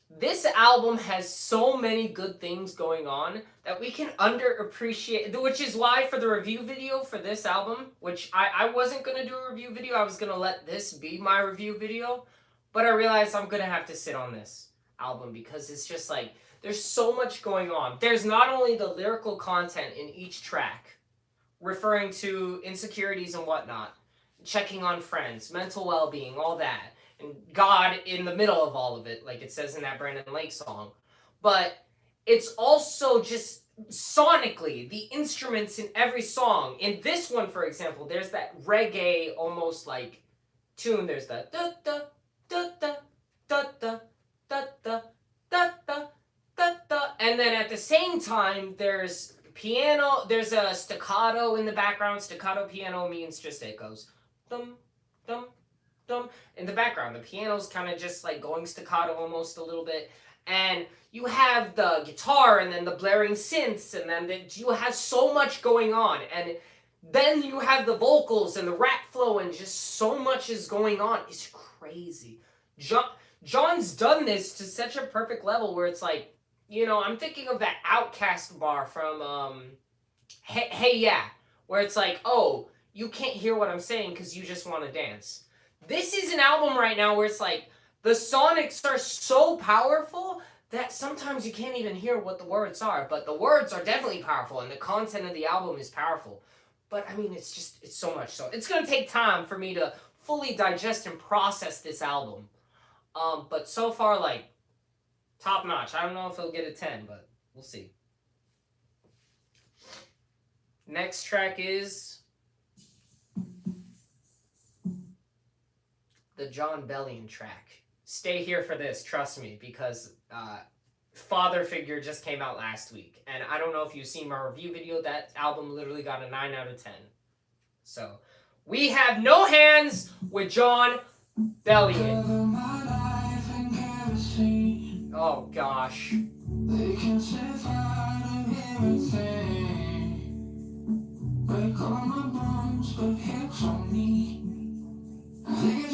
This album has so many good things going on that we can underappreciate, which is why for the review video for this album, which I wasn't going to do a review video, I was going to let this be my review video, but I realized I'm going to have to sit on this album because it's just like, there's so much going on. There's not only the lyrical content in each track, referring to insecurities and whatnot, checking on friends, mental well-being, all that, and God in the middle of all of it, like it says in that Brandon Lake song. But it's also just sonically, the instruments in every song. In this one, for example, there's that reggae almost like tune. There's the da da da da da da da da da da da da, and then at the same time, there's piano. There's a staccato in the background. Staccato piano means just it goes dum dum dum in the background. The piano's kind of just like going staccato almost a little bit, and you have the guitar and then the blaring synths, and then you have so much going on, and then you have the vocals and the rap flow, and just so much is going on. It's crazy. Jon's done this to such a perfect level where it's like, you know, I'm thinking of that Outcast bar from Hey Yeah, where it's like, oh, you can't hear what I'm saying because you just want to dance. This is an album right now where it's like, the sonics are so powerful that sometimes you can't even hear what the words are, but the words are definitely powerful, and the content of the album is powerful. But, I mean, it's so much. So it's going to take time for me to fully digest and process this album. But so far, like, top notch. I don't know if it'll get a 10, but we'll see. Next track is the Jon Bellion track. Stay here for this, trust me, because Father Figure just came out last week. And I don't know if you've seen my review video, that album literally got a 9 out of 10. So, we have No Hands with Jon Bellion. Oh gosh. They can set fire to everything. Break all my bones, but hips on me. They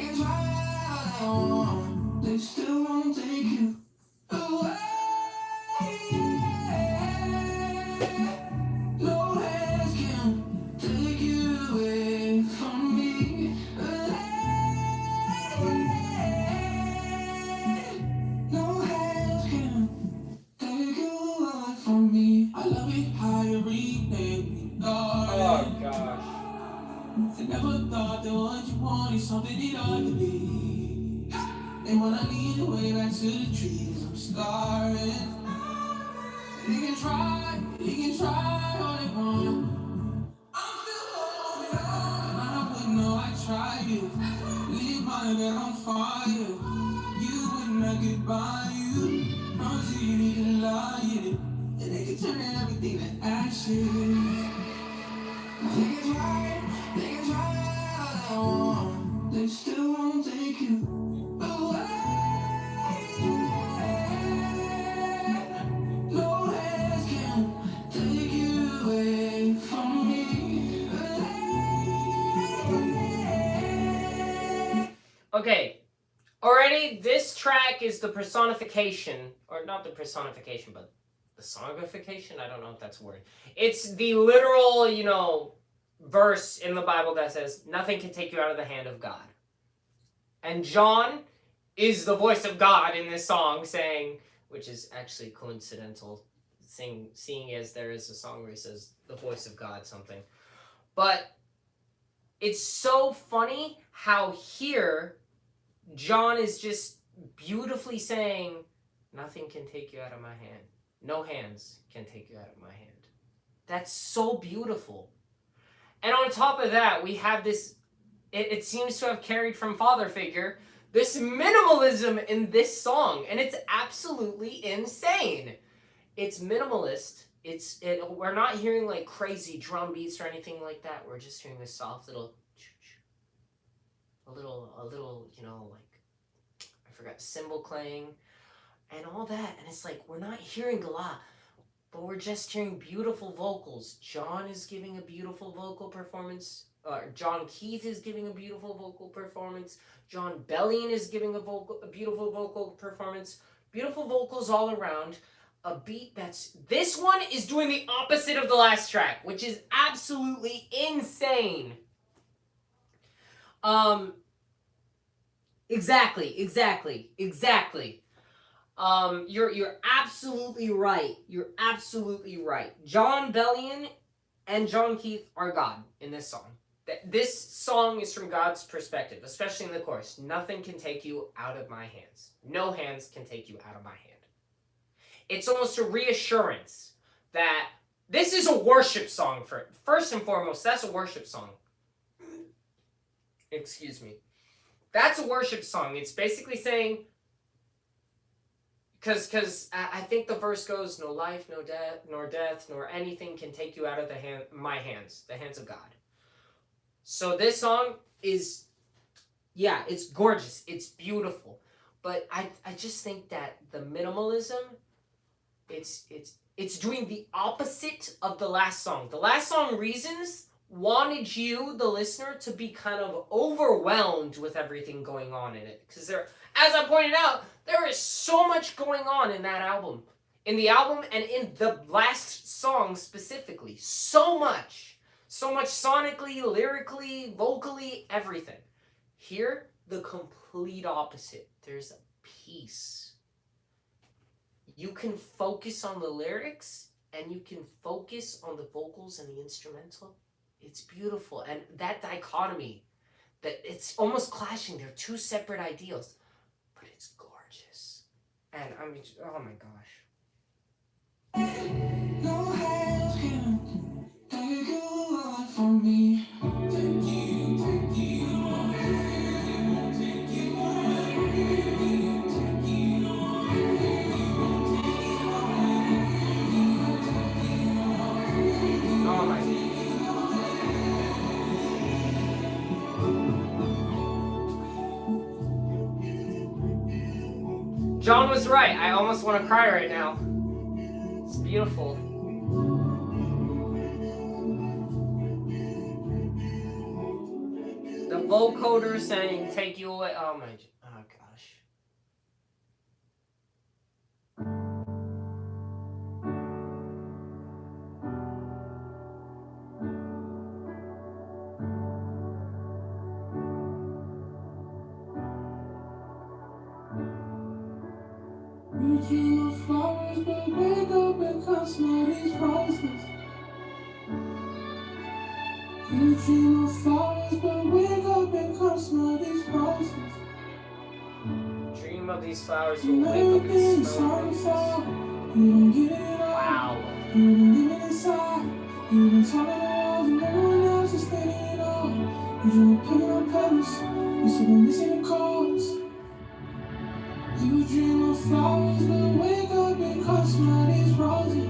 can try all they want. They still won't take you away. No hands can take you away from me. No hands can take you away from me. I love it how you remake me. Oh gosh. I never thought that what you want is something that I could be. And when I lead the way back to the trees, I'm starving. They can try all they want. I'm still holding on, and I wouldn't know I tried it. Leave my bed on fire. You wouldn't I get by you. Promise you need to lie it. And they can turn everything to ashes. They can try all they want. They still won't take you away. No hands can take you away from me. Okay, already this track is the personification, or not the personification, but the songification? I don't know if that's a word. It's the literal, you know, verse in the Bible that says, nothing can take you out of the hand of God. And Jon is the voice of God in this song saying, which is actually coincidental, seeing as there is a song where he says, the voice of God something. But it's so funny how here, Jon is just beautifully saying, nothing can take you out of my hand. No hands can take you out of my hand. That's so beautiful. And on top of that, we have this, it seems to have carried from Father Figure, this minimalism in this song. And it's absolutely insane. It's minimalist. We're not hearing like crazy drum beats or anything like that. We're just hearing this soft little, a little, you know, like, I forgot, cymbal playing and all that. And it's like, we're not hearing a lot, but we're just hearing beautiful vocals. Jon is giving a beautiful vocal performance. Jon Keith is giving a beautiful vocal performance. Jon Bellion is giving a beautiful vocal performance. Beautiful vocals all around. A beat that's... This one is doing the opposite of the last track, which is absolutely insane. Exactly. You're absolutely right. You're absolutely right. Jon Bellion and Jon Keith are God in this song. This song is from God's perspective, especially in the chorus. Nothing can take you out of my hands. No hands can take you out of my hand. It's almost a reassurance that this is a worship song. First and foremost, that's a worship song. Excuse me. That's a worship song. It's basically saying, because I think the verse goes, no life, no death, nor anything can take you out of my hands, the hands of God. So this song is, yeah, it's gorgeous. It's beautiful. But I just think that the minimalism, it's doing the opposite of the last song. The last song, Reasons, wanted you, the listener, to be kind of overwhelmed with everything going on in it. Because there, as I pointed out, there is so much going on in that album. In the album and in the last song specifically. So much. So much sonically, lyrically, vocally, everything. Here, the complete opposite. There's a peace. You can focus on the lyrics and you can focus on the vocals and the instrumental. It's beautiful. And that dichotomy, that it's almost clashing. They're two separate ideals. But it's gorgeous. And I mean, oh my gosh. No hands can take you away from me. Take you, take you away. Take you away. Take you Oh my. John was right. I almost want to cry right now. It's beautiful. The vocoder saying, take you away. Oh my. Oh gosh. reaching the flowers, but wake up and come smell these roses. Reaching the flowers, but wake up and come smell these roses. Dream of these flowers, but Never wake up been and smell sorry these. for. You don't get it all. Wow. You been living inside. You been talking to walls and no one else is standing it all. You dream of picking up colors. You still been missing the calls. You dream of flowers, but wake up and come smell these roses.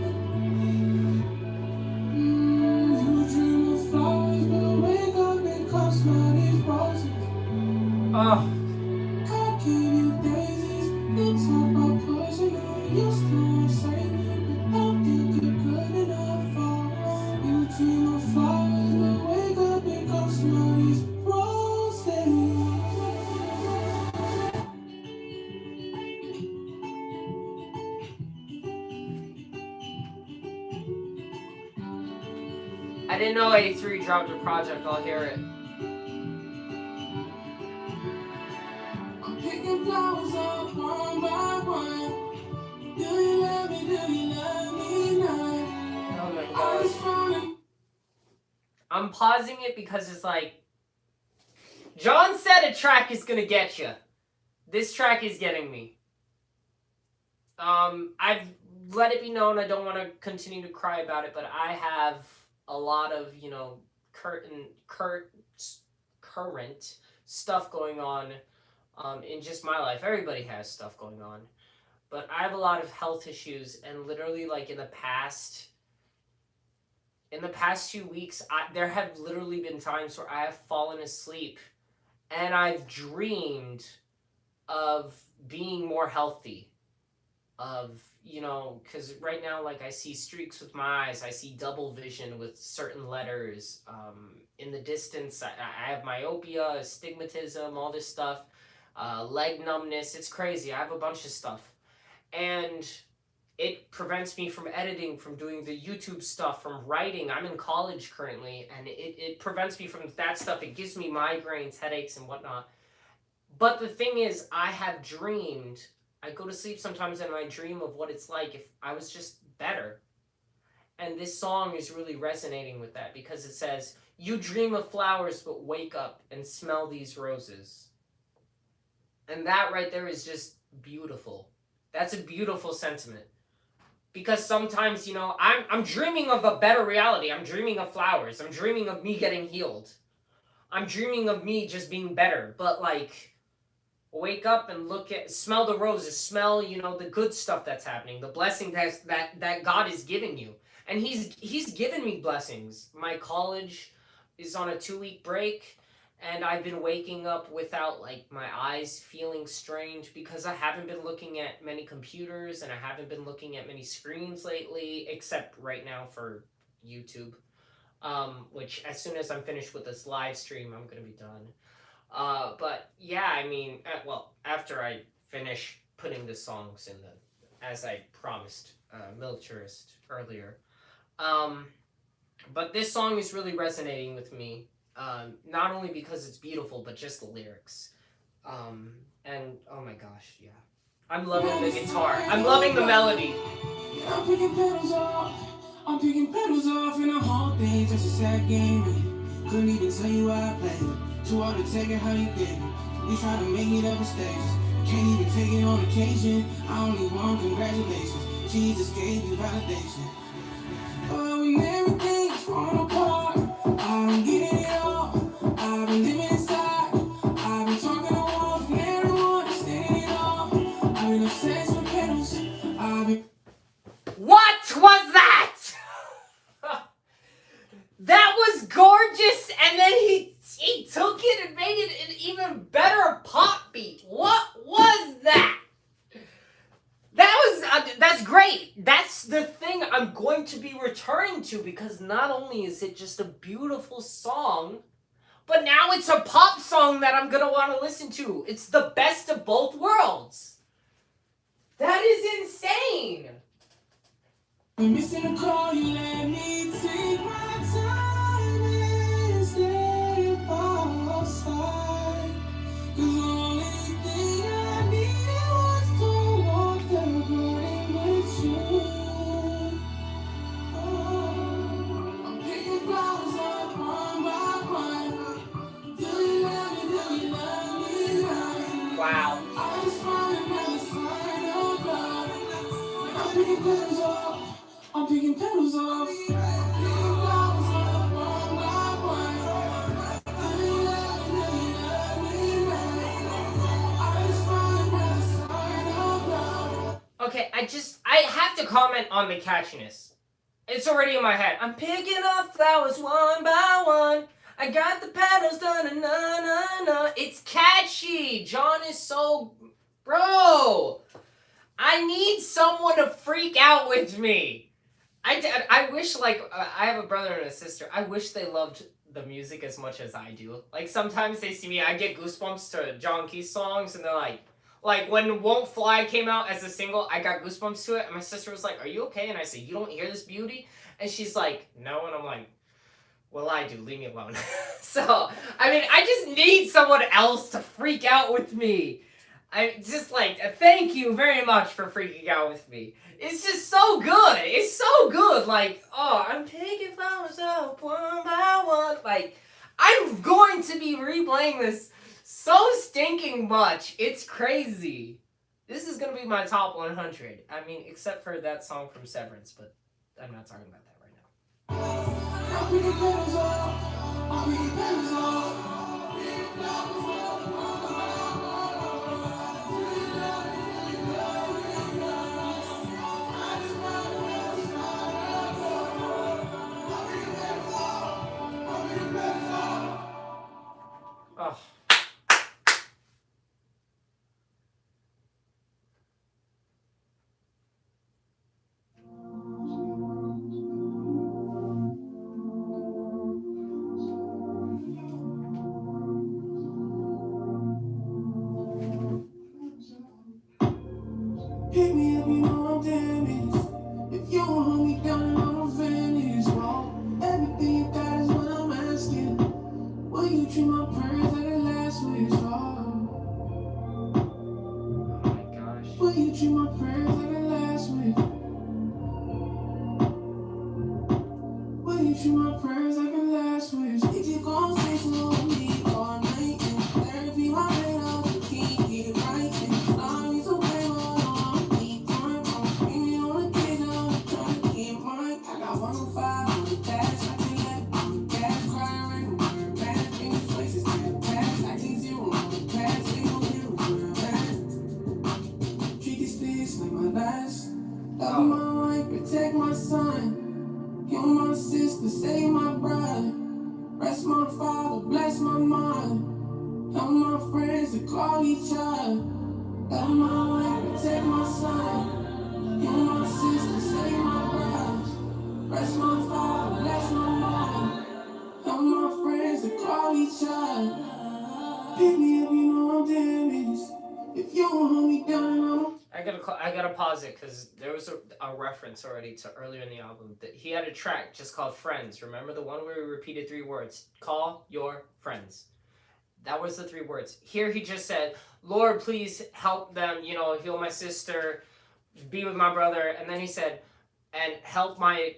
You dream of flowers, but wake up and come smell these roses. Oh. God gave you daisies. You talk about pushing on. You still won't save me, but don't think you're good enough for. You dream of flowers, but wake up and come smell these roses. I didn't know A3 dropped a project. I'll hear it. I'm picking flowers up one by one. Do you love me? Do you love me not? Oh my I just gosh. wanna. I'm pausing it because it's like, John said a track is gonna get you. This track is getting me. I've let it be known I don't want to continue to cry about it, but I have a lot of, you know, current stuff going on in just my life. Everybody has stuff going on. But I have a lot of health issues, and literally, like, in the past 2 weeks, there have literally been times where I have fallen asleep and I've dreamed of being more healthy. Of, you know, because right now, like, I see streaks with my eyes. I see double vision with certain letters. In the distance, I have myopia, astigmatism, all this stuff. Leg numbness. It's crazy. I have a bunch of stuff. And it prevents me from editing, from doing the YouTube stuff, from writing. I'm in college currently, and it prevents me from that stuff. It gives me migraines, headaches, and whatnot. But the thing is, I have dreamed... I go to sleep sometimes and I dream of what it's like if I was just better. And this song is really resonating with that because it says, you dream of flowers, but wake up and smell these roses. And that right there is just beautiful. That's a beautiful sentiment. Because sometimes, you know, I'm dreaming of a better reality. I'm dreaming of flowers. I'm dreaming of me getting healed. I'm dreaming of me just being better. But like, wake up and smell the roses, smell, you know, the good stuff that's happening, the blessing that God is giving you. And he's given me blessings. My college is on a 2-week break, and I've been waking up without like my eyes feeling strange because I haven't been looking at many computers and I haven't been looking at many screens lately, except right now for YouTube. Which as soon as I'm finished with this live stream, I'm gonna be done. But yeah, I mean, well, after I finish putting the songs in as I promised, Militarist earlier. But this song is really resonating with me, not only because it's beautiful, but just the lyrics. And oh my gosh, yeah. I'm loving the guitar. I'm loving the melody. I'm picking pedals off, and the whole thing just a sad game. Couldn't even tell you why I played it. Too hard to take it how you gave it. We try to make it up in stages. Can't even take it on occasion. I only want congratulations. Jesus gave you validation. But when everything's falling apart, I've been getting it all. I've been living inside. I've been talking to walls and everyone is standing it all. I've been obsessed with pedals. What was that? That was gorgeous, and then he took it and made it an even better pop beat. What was that? That's great. That's the thing I'm going to be returning to, because not only is it just a beautiful song, but now it's a pop song that I'm going to want to listen to. It's the best of both worlds. That is insane. I'm missing a call, you let me take my time and stay outside. 'Cause the only thing I needed was to walk the garden with you. I'm picking flowers up one by one. Do you love me right? Wow. I just find another sign of love. I'm picking pedals off. I'm picking pedals off. Picking flowers up one by one. Do you love me right? I just find another sign of love. Okay, I have to comment on the catchiness. It's already in my head. I'm picking up flowers one by one. I got the petals done, na na na. It's catchy. Jon is so, bro. I need someone to freak out with me. I wish, like, I have a brother and a sister. I wish they loved the music as much as I do. Like, sometimes they see me, I get goosebumps to Jon Keith songs, and they're like, when Won't Fly came out as a single, I got goosebumps to it, and my sister was like, are you okay? And I said, you don't hear this beauty? And she's like, no, and I'm like, well, I do, leave me alone. So, I mean, I just need someone else to freak out with me. I just like, thank you very much for freaking out with me. It's just so good. It's so good. Like, oh, I'm picking flowers up one by one. Like, I'm going to be replaying this so stinking much. It's crazy. This is going to be my top 100. I mean, except for that song from Severance, but I'm not talking about that right now. I'm picking pedals off. I'm picking pedals off. Oh. Pick me up, you know I'm damaged. If you don't hold me down, then I'ma vanish. Whoa, everything you got is what I'm asking. Will you treat my prayers like a last wish? Oh my gosh. Will you treat my prayers like a last wish? Will you treat my prayers like a last wish? If you gon' say slow with me all night, and therapy my brain off, you can't get it right. And sorry, so blame on me. Time, I'm screaming on the kid, I'm protect my son. Heal my sister, save my brother. Rest my father, bless my mother. Help my friends to call each other. Love my wife, protect my son. Heal my sister, save my brothers. Rest my father, bless my mother. Help my friends to call each other. Pick me up, you know I'm damaged. If you don't hold me down, I'm... I gotta pause it because there was a reference already to earlier in the album that he had a track just called Friends. Remember the one where he repeated 3 words? Call your friends. That was the 3 words. Here he just said, Lord, please help them, you know, heal my sister, be with my brother. And then he said, and help my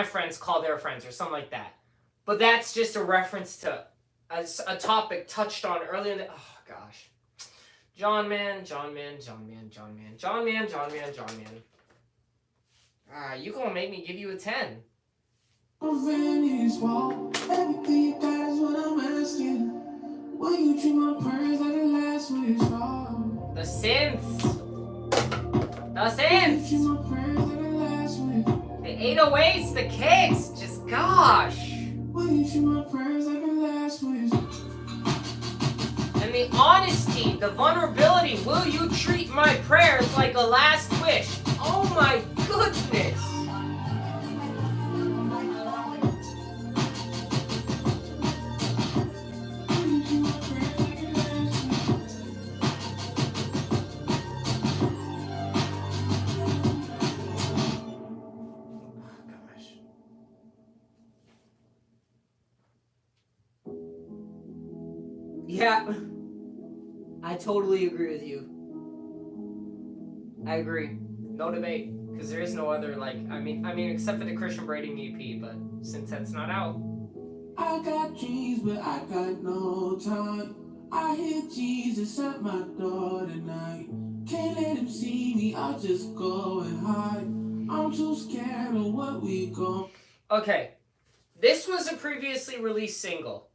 friends call their friends or something like that. But that's just a reference to a topic touched on earlier in the... Oh, gosh. John man. You gonna make me give you a 10. Everything you got is what I'm asking. Will you treat my prayers like the last wish? The synths. The 808s, the kicks. Just gosh. Will you treat my prayers like the last wish? And the honesty, the vulnerability. Will you treat my prayers like a last wish? Oh my goodness. Yeah, I totally agree with you. I agree. No debate. Because there is no other, like, I mean, except for the Christian Braiding EP, but since that's not out. I got dreams, but I got no time. I hear Jesus at my door tonight. Can't let him see me, I'll just go and hide. I'm too scared of what we go. Okay, this was a previously released single.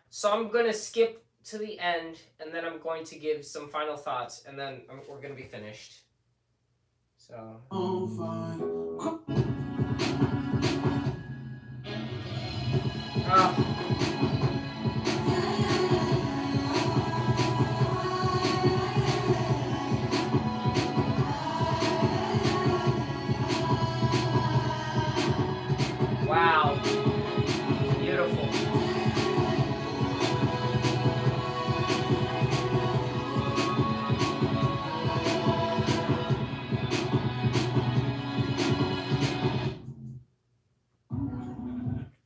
So I'm going to skip to the end, and then I'm going to give some final thoughts, and then we're going to be finished. So. Oh, fine. Wow. Beautiful.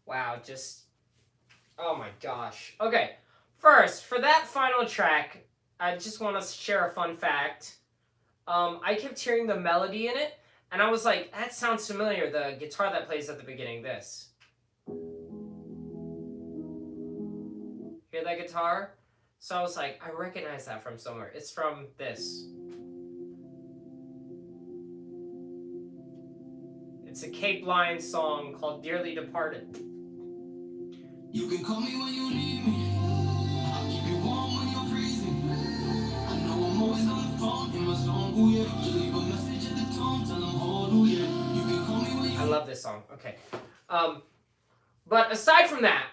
Wow, just, oh my gosh. Okay, first, for that final track, I just want to share a fun fact. I kept hearing the melody in it, and I was like, that sounds familiar, the guitar that plays at the beginning, this. Hear that guitar? So I was like, I recognize that from somewhere. It's from this. It's a Cape Lion song called Dearly Departed. You can call me when you need me. I'll keep you warm when you're freezing. I know I'm always on the phone in my song, ooh yeah. You leave a message at the tone, tell them all, ooh yeah. You can call me when you... I love this song. Okay. But aside from that,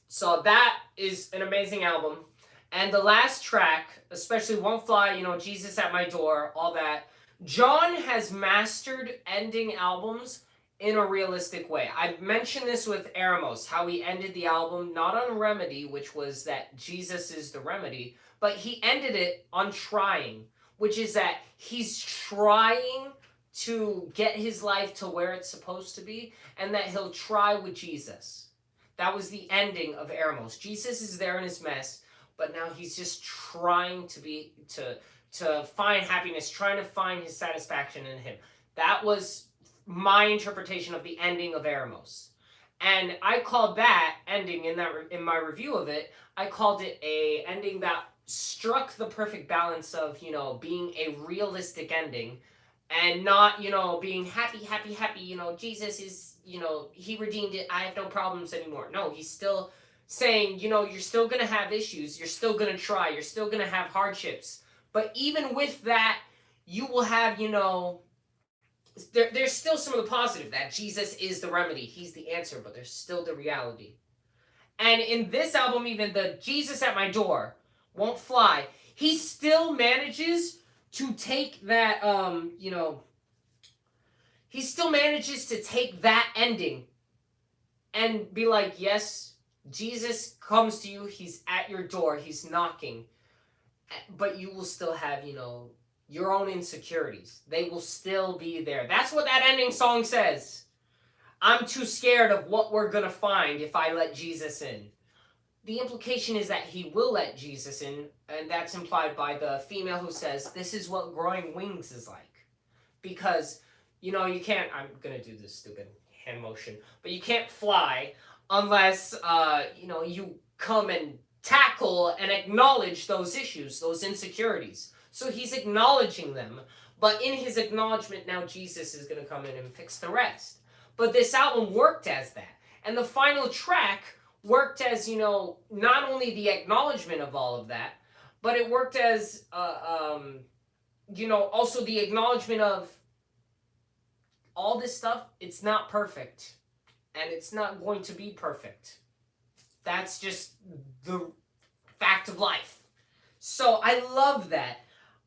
so that is an amazing album. And the last track, especially Won't Fly, you know, Jesus at My Door, all that. Jon has mastered ending albums in a realistic way. I mentioned this with Eremos, how he ended the album not on remedy, which was that Jesus is the remedy, but he ended it on trying, which is that he's trying to get his life to where it's supposed to be, and that he'll try with Jesus. That was the ending of Eremos. Jesus is there in his mess, but now he's just trying to find happiness, trying to find his satisfaction in him. That was my interpretation of the ending of Eremos. And I called that ending in my review of it, I called it a ending that struck the perfect balance of, you know, being a realistic ending and not, you know, being happy, you know, Jesus is, you know, he redeemed it, I have no problems anymore. No, he's still saying, you know, you're still going to have issues, you're still going to try, you're still going to have hardships. But even with that, you will have, you know, there's still some of the positive, that Jesus is the remedy. He's the answer, but there's still the reality. And in this album, even the Jesus at My Door Won't Fly, he still manages to take that, he still manages to take that ending and be like, yes, Jesus comes to you, he's at your door, he's knocking, but you will still have, your own insecurities. They will still be there. That's what that ending song says. I'm too scared of what we're going to find if I let Jesus in. The implication is that he will let Jesus in, and that's implied by the female who says, this is what growing wings is like. Because, you can't, I'm going to do this stupid hand motion, but you can't fly unless, you come and tackle and acknowledge those issues, those insecurities. So he's acknowledging them, but in his acknowledgement, now Jesus is going to come in and fix the rest. But this album worked as that. And the final track worked as, not only the acknowledgement of all of that, but it worked as, also the acknowledgement of all this stuff. It's not perfect. And it's not going to be perfect. That's just the fact of life. So I love that.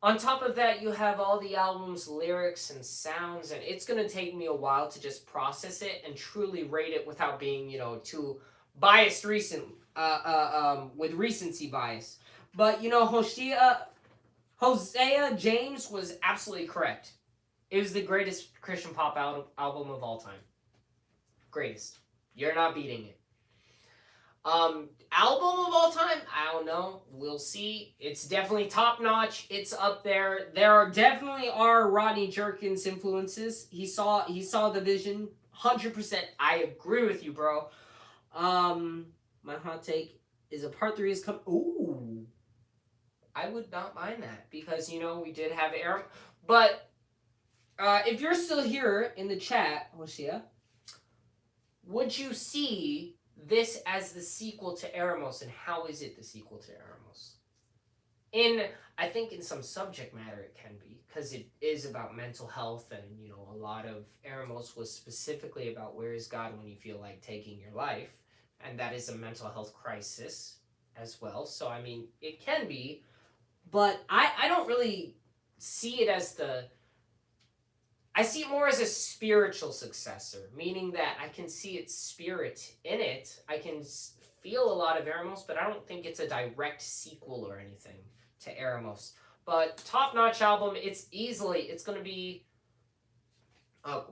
On top of that, you have all the album's lyrics and sounds, and it's going to take me a while to just process it and truly rate it without being, too biased with recency bias. But, Hosea James was absolutely correct. It was the greatest Christian pop album of all time. Greatest. You're not beating it. Album of all time? I don't know. We'll see. It's definitely top notch. It's up there. There definitely are Rodney Jerkins influences. He saw the vision. 100%. I agree with you, bro. My hot take is a part 3 is coming. Ooh. I would not mind that because, we did have Aaron. But if you're still here in the chat, Hoshia, would you see this as the sequel to Eremos, and how is it the sequel to Eremos? I think in some subject matter it can be, because it is about mental health, and a lot of Eremos was specifically about where is God when you feel like taking your life, and that is a mental health crisis as well. So I mean, it can be, but I don't really see it as I see it more as a spiritual successor, meaning that I can see its spirit in it. I can feel a lot of Eremos, but I don't think it's a direct sequel or anything to Eremos. But top-notch album, it's going to be...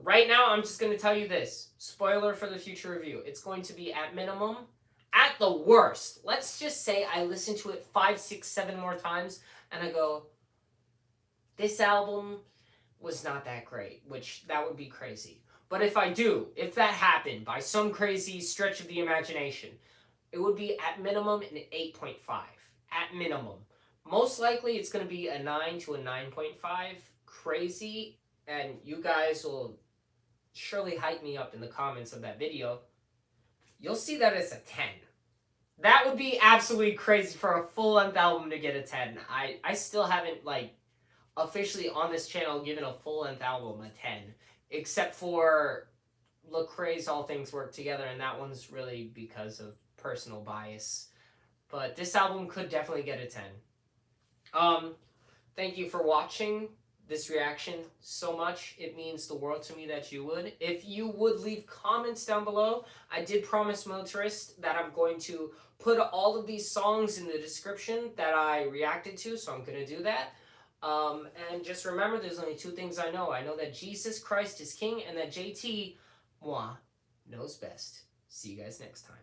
right now, I'm just going to tell you this. Spoiler for the future review. It's going to be at minimum, at the worst. Let's just say I listen to it 5, 6, 7 more times, and I go, this album was not that great, which that would be crazy. But if if that happened by some crazy stretch of the imagination, it would be at minimum an 8.5. At minimum. Most likely it's going to be a 9 to a 9.5. Crazy. And you guys will surely hype me up in the comments of that video. You'll see that as a 10. That would be absolutely crazy for a full-length album to get a 10. I still haven't, officially on this channel given a full-length album a 10, except for Lecrae's All Things Work Together, and that one's really because of personal bias. But this album could definitely get a 10. Thank you for watching this reaction so much. It means the world to me that you would. If you would leave comments down below, I did promise Motorist that I'm going to put all of these songs in the description that I reacted to, so I'm going to do that. And just remember, there's only 2 things I know. I know that Jesus Christ is King, and that JT, moi, knows best. See you guys next time.